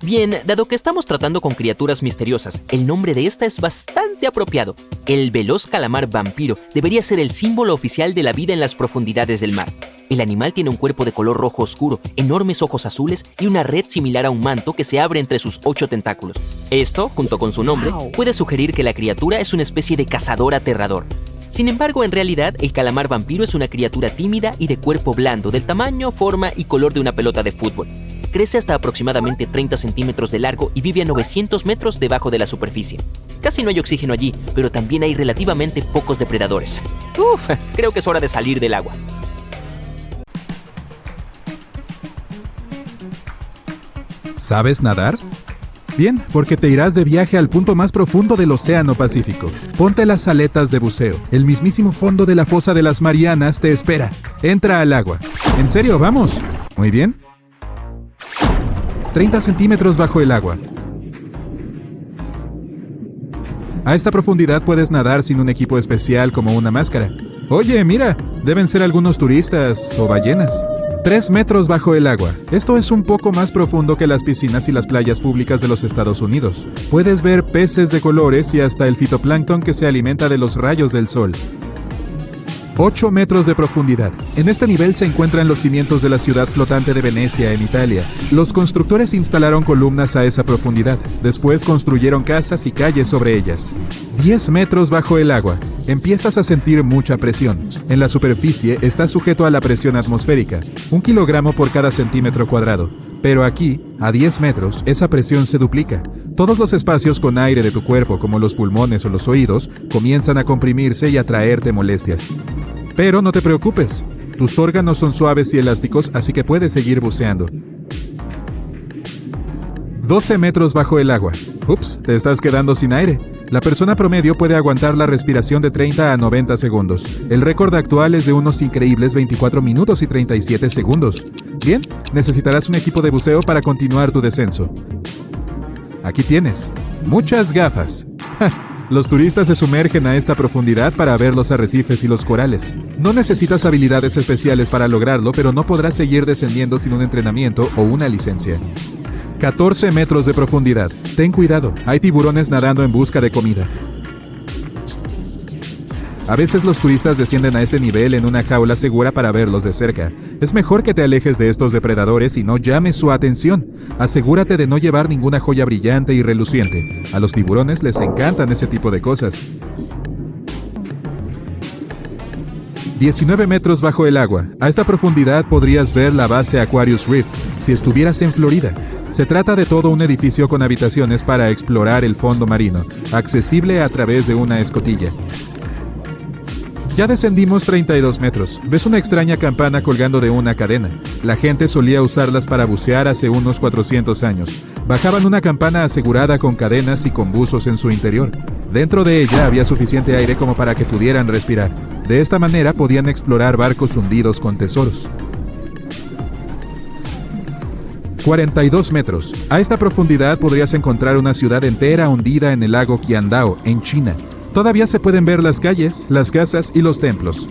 Bien, dado que estamos tratando con criaturas misteriosas, el nombre de esta es bastante apropiado. El veloz calamar vampiro debería ser el símbolo oficial de la vida en las profundidades del mar. El animal tiene un cuerpo de color rojo oscuro, enormes ojos azules y una red similar a un manto que se abre entre sus 8 tentáculos. Esto, junto con su nombre, puede sugerir que la criatura es una especie de cazador aterrador. Sin embargo, en realidad, el calamar vampiro es una criatura tímida y de cuerpo blando, del tamaño, forma y color de una pelota de fútbol. Crece hasta aproximadamente 30 centímetros de largo y vive a 900 metros debajo de la superficie. Casi no hay oxígeno allí, pero también hay relativamente pocos depredadores. Creo que es hora de salir del agua. ¿Sabes nadar? Bien, porque te irás de viaje al punto más profundo del Océano Pacífico. Ponte las aletas de buceo. El mismísimo fondo de la fosa de las Marianas te espera. Entra al agua. ¿En serio? ¡Vamos! Muy bien. 30 centímetros bajo el agua. A esta profundidad puedes nadar sin un equipo especial como una máscara. Oye, mira, deben ser algunos turistas o ballenas. 3 metros bajo el agua. Esto es un poco más profundo que las piscinas y las playas públicas de los Estados Unidos. Puedes ver peces de colores y hasta el fitoplancton que se alimenta de los rayos del sol. 8 metros de profundidad. En este nivel se encuentran los cimientos de la ciudad flotante de Venecia, en Italia. Los constructores instalaron columnas a esa profundidad. Después construyeron casas y calles sobre ellas. 10 metros bajo el agua. Empiezas a sentir mucha presión. En la superficie está sujeto a la presión atmosférica, 1 kilogramo por cada centímetro cuadrado. Pero aquí, a 10 metros, esa presión se duplica. Todos los espacios con aire de tu cuerpo, como los pulmones o los oídos, comienzan a comprimirse y a traerte molestias. Pero no te preocupes, tus órganos son suaves y elásticos, así que puedes seguir buceando. 12 metros bajo el agua. Ups, te estás quedando sin aire. La persona promedio puede aguantar la respiración de 30 a 90 segundos. El récord actual es de unos increíbles 24 minutos y 37 segundos. Bien, necesitarás un equipo de buceo para continuar tu descenso. Aquí tienes. Muchas gafas. Los turistas se sumergen a esta profundidad para ver los arrecifes y los corales. No necesitas habilidades especiales para lograrlo, pero no podrás seguir descendiendo sin un entrenamiento o una licencia. 14 metros de profundidad. Ten cuidado, hay tiburones nadando en busca de comida. A veces los turistas descienden a este nivel en una jaula segura para verlos de cerca. Es mejor que te alejes de estos depredadores y no llames su atención. Asegúrate de no llevar ninguna joya brillante y reluciente. A los tiburones les encantan ese tipo de cosas. 19 metros bajo el agua. A esta profundidad podrías ver la base Aquarius Reef, si estuvieras en Florida. Se trata de todo un edificio con habitaciones para explorar el fondo marino, accesible a través de una escotilla. Ya descendimos 32 metros. Ves una extraña campana colgando de una cadena. La gente solía usarlas para bucear hace unos 400 años. Bajaban una campana asegurada con cadenas y con buzos en su interior. Dentro de ella había suficiente aire como para que pudieran respirar. De esta manera podían explorar barcos hundidos con tesoros. 42 metros. A esta profundidad podrías encontrar una ciudad entera hundida en el lago Qiandao, en China. Todavía se pueden ver las calles, las casas y los templos.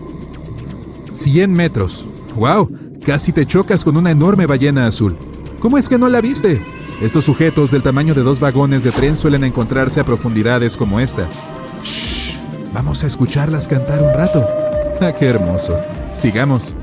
100 metros. ¡Wow! Casi te chocas con una enorme ballena azul. ¿Cómo es que no la viste? Estos sujetos del tamaño de 2 vagones de tren suelen encontrarse a profundidades como esta. ¡Shh! Vamos a escucharlas cantar un rato. ¡Ah, qué hermoso! Sigamos.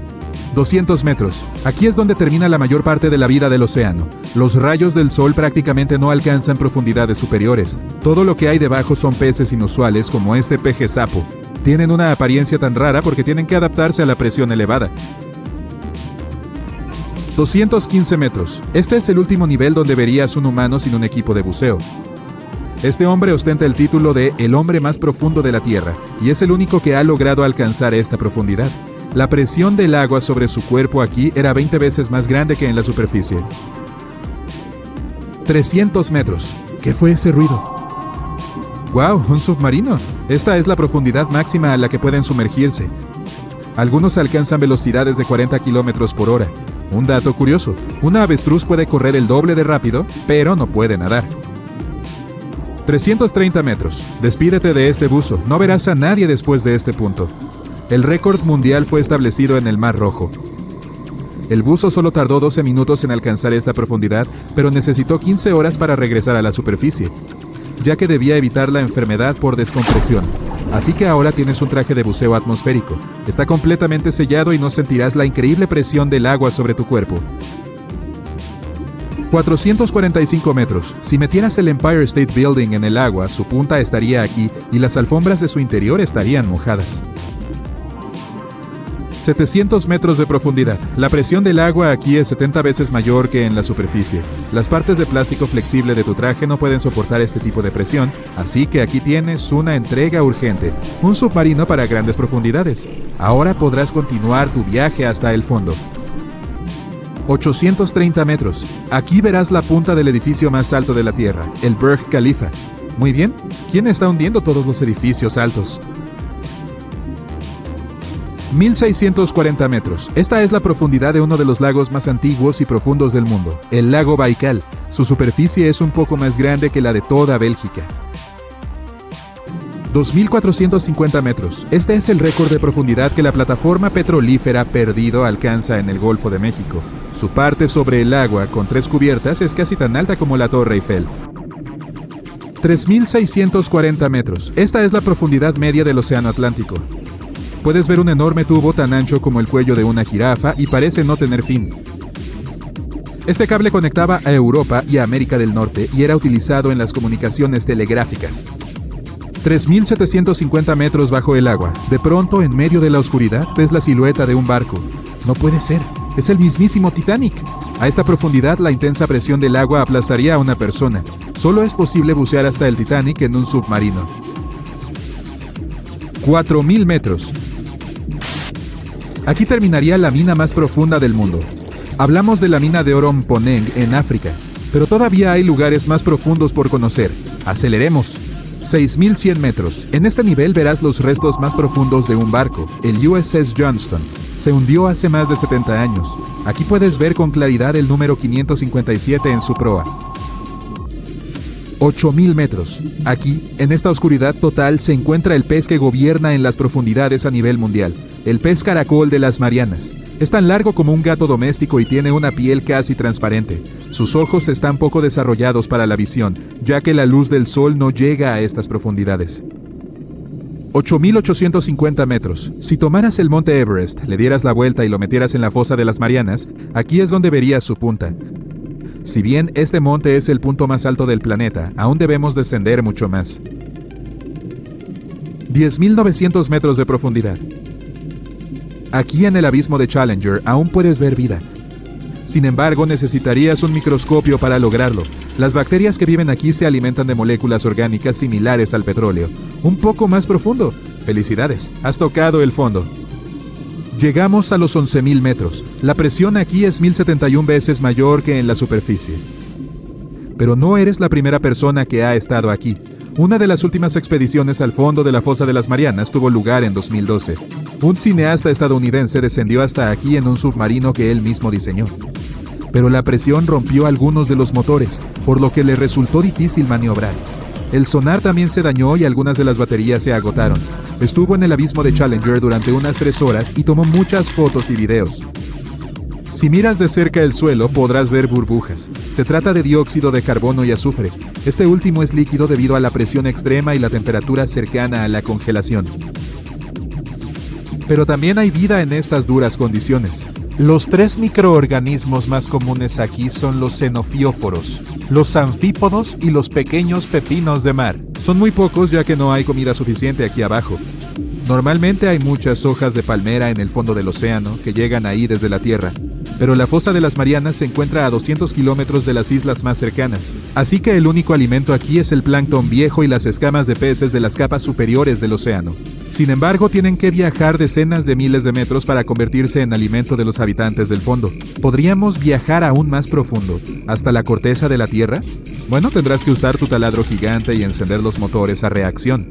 200 metros. Aquí es donde termina la mayor parte de la vida del océano. Los rayos del sol prácticamente no alcanzan profundidades superiores. Todo lo que hay debajo son peces inusuales como este peje sapo. Tienen una apariencia tan rara porque tienen que adaptarse a la presión elevada. 215 metros. Este es el último nivel donde verías un humano sin un equipo de buceo. Este hombre ostenta el título de el hombre más profundo de la Tierra y es el único que ha logrado alcanzar esta profundidad. La presión del agua sobre su cuerpo aquí era 20 veces más grande que en la superficie. 300 metros. ¿Qué fue ese ruido? ¡Wow! ¡Un submarino! Esta es la profundidad máxima a la que pueden sumergirse. Algunos alcanzan velocidades de 40 kilómetros por hora. Un dato curioso, una avestruz puede correr el doble de rápido, pero no puede nadar. 330 metros. Despídete de este buzo, no verás a nadie después de este punto. El récord mundial fue establecido en el Mar Rojo. El buzo solo tardó 12 minutos en alcanzar esta profundidad, pero necesitó 15 horas para regresar a la superficie, ya que debía evitar la enfermedad por descompresión. Así que ahora tienes un traje de buceo atmosférico. Está completamente sellado y no sentirás la increíble presión del agua sobre tu cuerpo. 445 metros. Si metieras el Empire State Building en el agua, su punta estaría aquí y las alfombras de su interior estarían mojadas. 700 metros de profundidad. La presión del agua aquí es 70 veces mayor que en la superficie. Las partes de plástico flexible de tu traje no pueden soportar este tipo de presión, así que aquí tienes una entrega urgente, un submarino para grandes profundidades. Ahora podrás continuar tu viaje hasta el fondo. 830 metros. Aquí verás la punta del edificio más alto de la Tierra, el Burj Khalifa. Muy bien, ¿quién está hundiendo todos los edificios altos? 1640 metros. Esta es la profundidad de uno de los lagos más antiguos y profundos del mundo, el lago Baikal. Su superficie es un poco más grande que la de toda Bélgica. 2450 metros. Este es el récord de profundidad que la plataforma petrolífera Perdido alcanza en el Golfo de México. Su parte sobre el agua, con 3 cubiertas, es casi tan alta como la Torre Eiffel. 3640 metros. Esta es la profundidad media del Océano Atlántico. Puedes ver un enorme tubo tan ancho como el cuello de una jirafa y parece no tener fin. Este cable conectaba a Europa y a América del Norte y era utilizado en las comunicaciones telegráficas. 3750 metros bajo el agua. De pronto, en medio de la oscuridad, ves la silueta de un barco. No puede ser. Es el mismísimo Titanic. A esta profundidad, la intensa presión del agua aplastaría a una persona. Solo es posible bucear hasta el Titanic en un submarino. 4000 metros. Aquí terminaría la mina más profunda del mundo. Hablamos de la mina de oro Mponeng en África, pero todavía hay lugares más profundos por conocer. Aceleremos. 6100 metros. En este nivel verás los restos más profundos de un barco, el USS Johnston. Se hundió hace más de 70 años. Aquí puedes ver con claridad el número 557 en su proa. 8000 metros. Aquí, en esta oscuridad total, se encuentra el pez que gobierna en las profundidades a nivel mundial, el pez caracol de las Marianas. Es tan largo como un gato doméstico y tiene una piel casi transparente. Sus ojos están poco desarrollados para la visión, ya que la luz del sol no llega a estas profundidades. 8850 metros. Si tomaras el monte Everest, le dieras la vuelta y lo metieras en la fosa de las Marianas, aquí es donde verías su punta. Si bien este monte es el punto más alto del planeta, aún debemos descender mucho más. 10.900 metros de profundidad. Aquí en el abismo de Challenger aún puedes ver vida. Sin embargo, necesitarías un microscopio para lograrlo. Las bacterias que viven aquí se alimentan de moléculas orgánicas similares al petróleo. Un poco más profundo. Felicidades, has tocado el fondo. Llegamos a los 11.000 metros. La presión aquí es 1.071 veces mayor que en la superficie. Pero no eres la primera persona que ha estado aquí. Una de las últimas expediciones al fondo de la fosa de las Marianas tuvo lugar en 2012. Un cineasta estadounidense descendió hasta aquí en un submarino que él mismo diseñó. Pero la presión rompió algunos de los motores, por lo que le resultó difícil maniobrar. El sonar también se dañó y algunas de las baterías se agotaron. Estuvo en el abismo de Challenger durante unas 3 horas y tomó muchas fotos y videos. Si miras de cerca el suelo, podrás ver burbujas. Se trata de dióxido de carbono y azufre. Este último es líquido debido a la presión extrema y la temperatura cercana a la congelación. Pero también hay vida en estas duras condiciones. Los 3 microorganismos más comunes aquí son los xenofióforos, los anfípodos y los pequeños pepinos de mar. Son muy pocos ya que no hay comida suficiente aquí abajo. Normalmente hay muchas hojas de palmera en el fondo del océano que llegan ahí desde la Tierra, pero la fosa de las Marianas se encuentra a 200 kilómetros de las islas más cercanas, así que el único alimento aquí es el plancton viejo y las escamas de peces de las capas superiores del océano. Sin embargo, tienen que viajar decenas de miles de metros para convertirse en alimento de los habitantes del fondo. ¿Podríamos viajar aún más profundo, hasta la corteza de la Tierra? Bueno, tendrás que usar tu taladro gigante y encender los motores a reacción.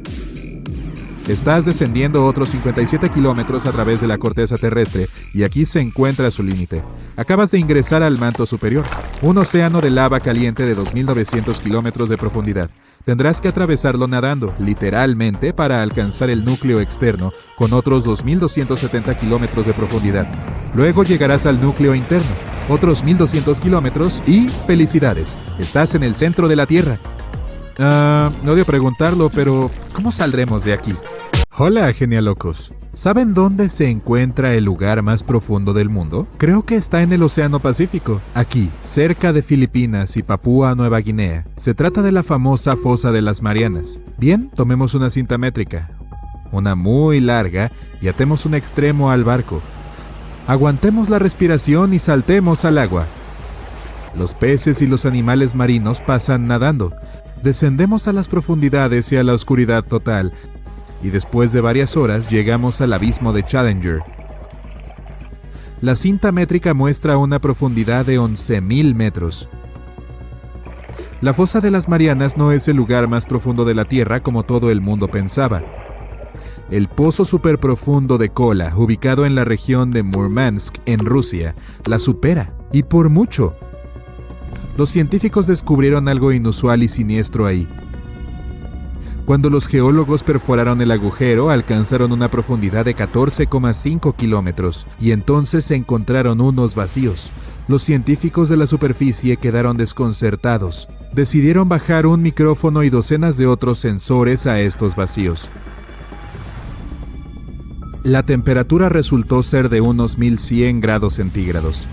Estás descendiendo otros 57 kilómetros a través de la corteza terrestre y aquí se encuentra su límite. Acabas de ingresar al manto superior, un océano de lava caliente de 2.900 kilómetros de profundidad. Tendrás que atravesarlo nadando, literalmente, para alcanzar el núcleo externo con otros 2.270 kilómetros de profundidad. Luego llegarás al núcleo interno, otros 1.200 kilómetros y ¡felicidades! Estás en el centro de la Tierra. Odio preguntarlo, pero ¿cómo saldremos de aquí? Hola, genialocos. ¿Saben dónde se encuentra el lugar más profundo del mundo? Creo que está en el Océano Pacífico, aquí, cerca de Filipinas y Papúa Nueva Guinea. Se trata de la famosa Fosa de las Marianas. Bien, tomemos una cinta métrica, una muy larga, y atemos un extremo al barco. Aguantemos la respiración y saltemos al agua. Los peces y los animales marinos pasan nadando. Descendemos a las profundidades y a la oscuridad total, y después de varias horas llegamos al abismo de Challenger. La cinta métrica muestra una profundidad de 11.000 metros. La fosa de las Marianas no es el lugar más profundo de la Tierra como todo el mundo pensaba. El pozo superprofundo de Kola, ubicado en la región de Murmansk, en Rusia, la supera, y por mucho. Los científicos descubrieron algo inusual y siniestro ahí. Cuando los geólogos perforaron el agujero, alcanzaron una profundidad de 14,5 kilómetros, y entonces se encontraron unos vacíos. Los científicos de la superficie quedaron desconcertados. Decidieron bajar un micrófono y docenas de otros sensores a estos vacíos. La temperatura resultó ser de unos 1100 grados centígrados.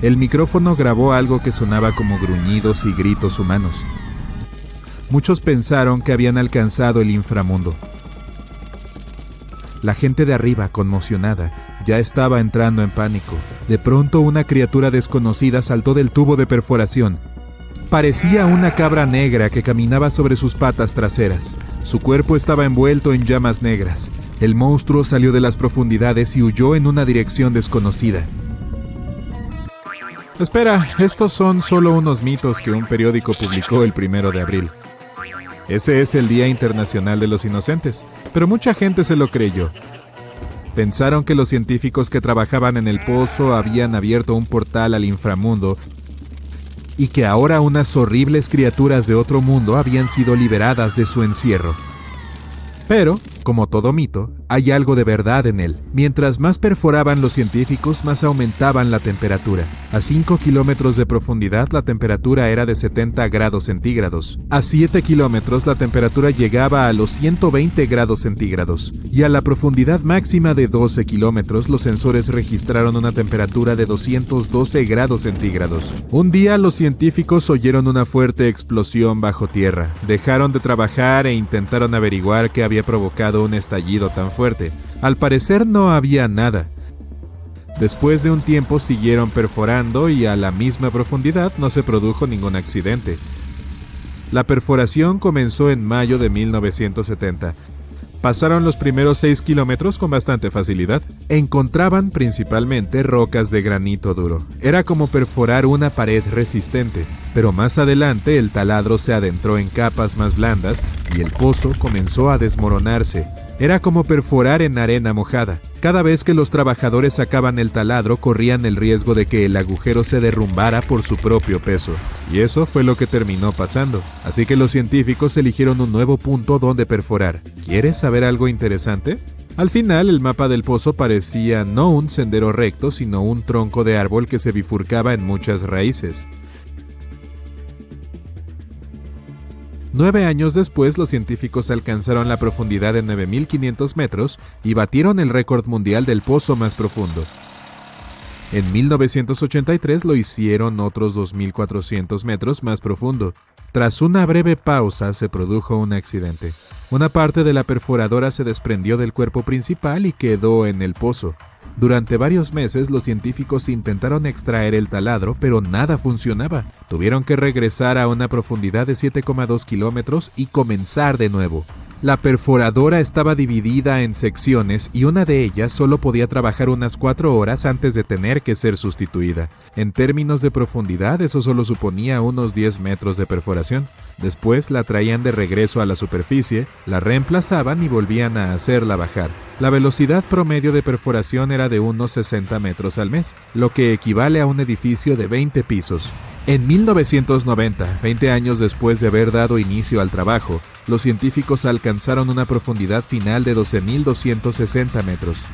El micrófono grabó algo que sonaba como gruñidos y gritos humanos. Muchos pensaron que habían alcanzado el inframundo. La gente de arriba, conmocionada, ya estaba entrando en pánico. De pronto, una criatura desconocida saltó del tubo de perforación. Parecía una cabra negra que caminaba sobre sus patas traseras. Su cuerpo estaba envuelto en llamas negras. El monstruo salió de las profundidades y huyó en una dirección desconocida. Espera, estos son solo unos mitos que un periódico publicó el 1 de abril. Ese es el Día Internacional de los Inocentes, pero mucha gente se lo creyó. Pensaron que los científicos que trabajaban en el pozo habían abierto un portal al inframundo y que ahora unas horribles criaturas de otro mundo habían sido liberadas de su encierro. Pero, como todo mito, hay algo de verdad en él. Mientras más perforaban los científicos, más aumentaban la temperatura. A 5 kilómetros de profundidad, la temperatura era de 70 grados centígrados. A 7 kilómetros, la temperatura llegaba a los 120 grados centígrados. Y a la profundidad máxima de 12 kilómetros, los sensores registraron una temperatura de 212 grados centígrados. Un día, los científicos oyeron una fuerte explosión bajo tierra. Dejaron de trabajar e intentaron averiguar qué había provocado un estallido tan fuerte. Al parecer no había nada. Después de un tiempo siguieron perforando y a la misma profundidad no se produjo ningún accidente. La perforación comenzó en mayo de 1970, Pasaron los primeros 6 kilómetros con bastante facilidad. Encontraban principalmente rocas de granito duro. Era como perforar una pared resistente, pero más adelante el taladro se adentró en capas más blandas y el pozo comenzó a desmoronarse. Era como perforar en arena mojada. Cada vez que los trabajadores sacaban el taladro, corrían el riesgo de que el agujero se derrumbara por su propio peso. Y eso fue lo que terminó pasando. Así que los científicos eligieron un nuevo punto donde perforar. ¿Quieres saber algo interesante? Al final, el mapa del pozo parecía no un sendero recto, sino un tronco de árbol que se bifurcaba en muchas raíces. 9 años después, los científicos alcanzaron la profundidad de 9.500 metros y batieron el récord mundial del pozo más profundo. En 1983 lo hicieron otros 2.400 metros más profundo. Tras una breve pausa, se produjo un accidente. Una parte de la perforadora se desprendió del cuerpo principal y quedó en el pozo. Durante varios meses, los científicos intentaron extraer el taladro, pero nada funcionaba. Tuvieron que regresar a una profundidad de 7,2 kilómetros y comenzar de nuevo. La perforadora estaba dividida en secciones y una de ellas solo podía trabajar unas 4 horas antes de tener que ser sustituida. En términos de profundidad, eso solo suponía unos 10 metros de perforación. Después la traían de regreso a la superficie, la reemplazaban y volvían a hacerla bajar. La velocidad promedio de perforación era de unos 60 metros al mes, lo que equivale a un edificio de 20 pisos. En 1990, 20 años después de haber dado inicio al trabajo, los científicos alcanzaron una profundidad final de 12.260 metros,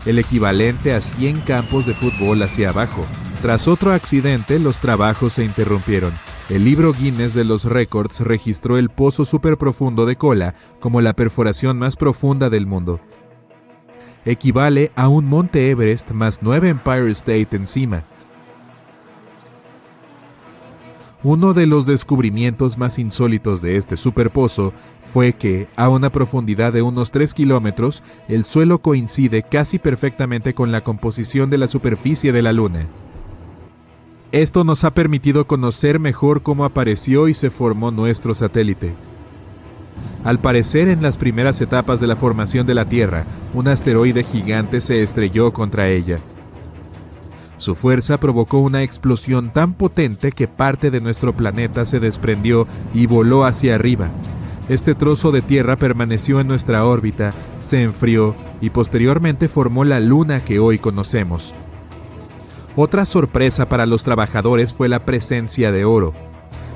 el equivalente a 100 campos de fútbol hacia abajo. Tras otro accidente, los trabajos se interrumpieron. El libro Guinness de los récords registró el pozo superprofundo de Kola como la perforación más profunda del mundo. Equivale a un Monte Everest más 9 Empire State encima. Uno de los descubrimientos más insólitos de este superpozo fue que, a una profundidad de unos 3 kilómetros, el suelo coincide casi perfectamente con la composición de la superficie de la Luna. Esto nos ha permitido conocer mejor cómo apareció y se formó nuestro satélite. Al parecer, en las primeras etapas de la formación de la Tierra, un asteroide gigante se estrelló contra ella. Su fuerza provocó una explosión tan potente que parte de nuestro planeta se desprendió y voló hacia arriba. Este trozo de tierra permaneció en nuestra órbita, se enfrió y posteriormente formó la Luna que hoy conocemos. Otra sorpresa para los trabajadores fue la presencia de oro.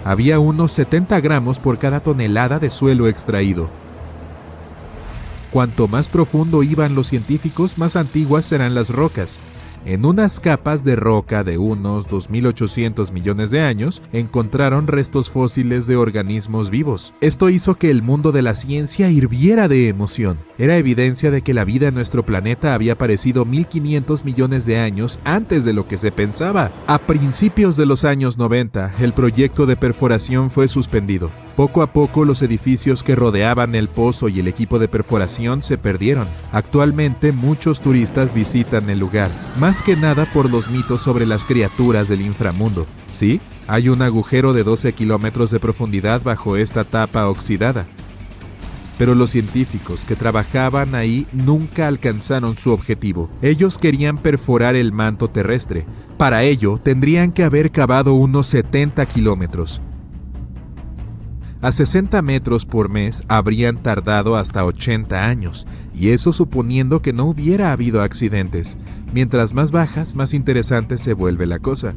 Había unos 70 gramos por cada tonelada de suelo extraído. Cuanto más profundo iban los científicos, más antiguas eran las rocas. En unas capas de roca de unos 2.800 millones de años, encontraron restos fósiles de organismos vivos. Esto hizo que el mundo de la ciencia hirviera de emoción. Era evidencia de que la vida en nuestro planeta había aparecido 1.500 millones de años antes de lo que se pensaba. A principios de los años 90, el proyecto de perforación fue suspendido. Poco a poco, los edificios que rodeaban el pozo y el equipo de perforación se perdieron. Actualmente, muchos turistas visitan el lugar, más que nada por los mitos sobre las criaturas del inframundo. Sí, hay un agujero de 12 kilómetros de profundidad bajo esta tapa oxidada. Pero los científicos que trabajaban ahí nunca alcanzaron su objetivo. Ellos querían perforar el manto terrestre. Para ello, tendrían que haber cavado unos 70 kilómetros. A 60 metros por mes habrían tardado hasta 80 años, y eso suponiendo que no hubiera habido accidentes. Mientras más bajas, más interesante se vuelve la cosa.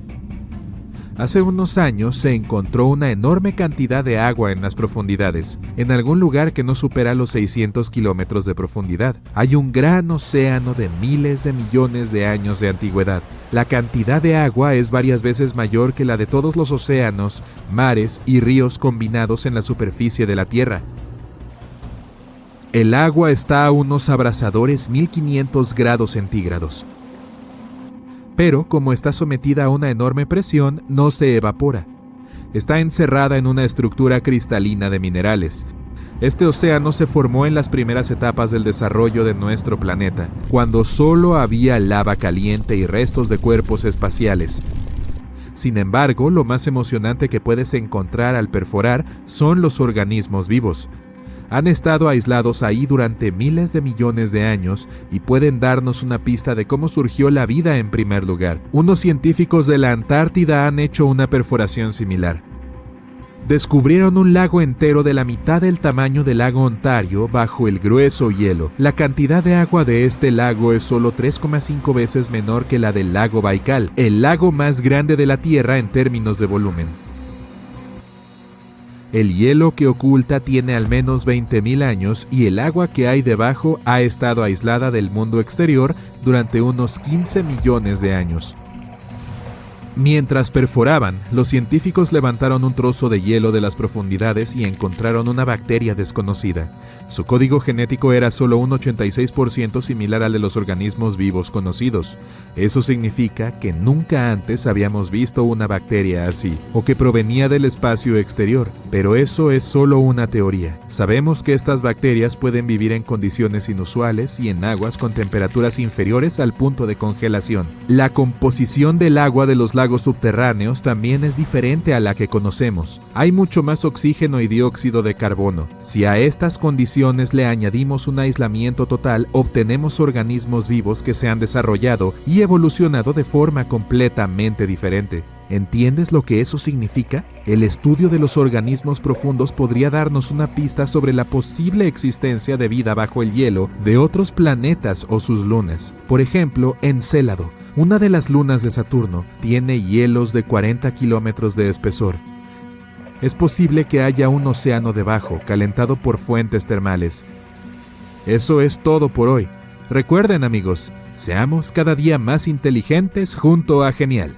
Hace unos años se encontró una enorme cantidad de agua en las profundidades, en algún lugar que no supera los 600 kilómetros de profundidad. Hay un gran océano de miles de millones de años de antigüedad. La cantidad de agua es varias veces mayor que la de todos los océanos, mares y ríos combinados en la superficie de la Tierra. El agua está a unos abrasadores 1500 grados centígrados. Pero, como está sometida a una enorme presión, no se evapora. Está encerrada en una estructura cristalina de minerales. Este océano se formó en las primeras etapas del desarrollo de nuestro planeta, cuando solo había lava caliente y restos de cuerpos espaciales. Sin embargo, lo más emocionante que puedes encontrar al perforar son los organismos vivos. Han estado aislados ahí durante miles de millones de años y pueden darnos una pista de cómo surgió la vida en primer lugar. Unos científicos de la Antártida han hecho una perforación similar. Descubrieron un lago entero de la mitad del tamaño del lago Ontario bajo el grueso hielo. La cantidad de agua de este lago es solo 3,5 veces menor que la del lago Baikal, el lago más grande de la Tierra en términos de volumen. El hielo que oculta tiene al menos 20.000 años y el agua que hay debajo ha estado aislada del mundo exterior durante unos 15 millones de años. Mientras perforaban, los científicos levantaron un trozo de hielo de las profundidades y encontraron una bacteria desconocida. Su código genético era solo un 86% similar al de los organismos vivos conocidos. Eso significa que nunca antes habíamos visto una bacteria así, o que provenía del espacio exterior. Pero eso es solo una teoría. Sabemos que estas bacterias pueden vivir en condiciones inusuales y en aguas con temperaturas inferiores al punto de congelación. La composición del agua de los lagos subterráneos también es diferente a la que conocemos. Hay mucho más oxígeno y dióxido de carbono. Si a estas condiciones le añadimos un aislamiento total, obtenemos organismos vivos que se han desarrollado y evolucionado de forma completamente diferente. ¿Entiendes lo que eso significa? El estudio de los organismos profundos podría darnos una pista sobre la posible existencia de vida bajo el hielo de otros planetas o sus lunas. Por ejemplo, Encélado, una de las lunas de Saturno, tiene hielos de 40 kilómetros de espesor. Es posible que haya un océano debajo, calentado por fuentes termales. Eso es todo por hoy. Recuerden, amigos, seamos cada día más inteligentes junto a Genial.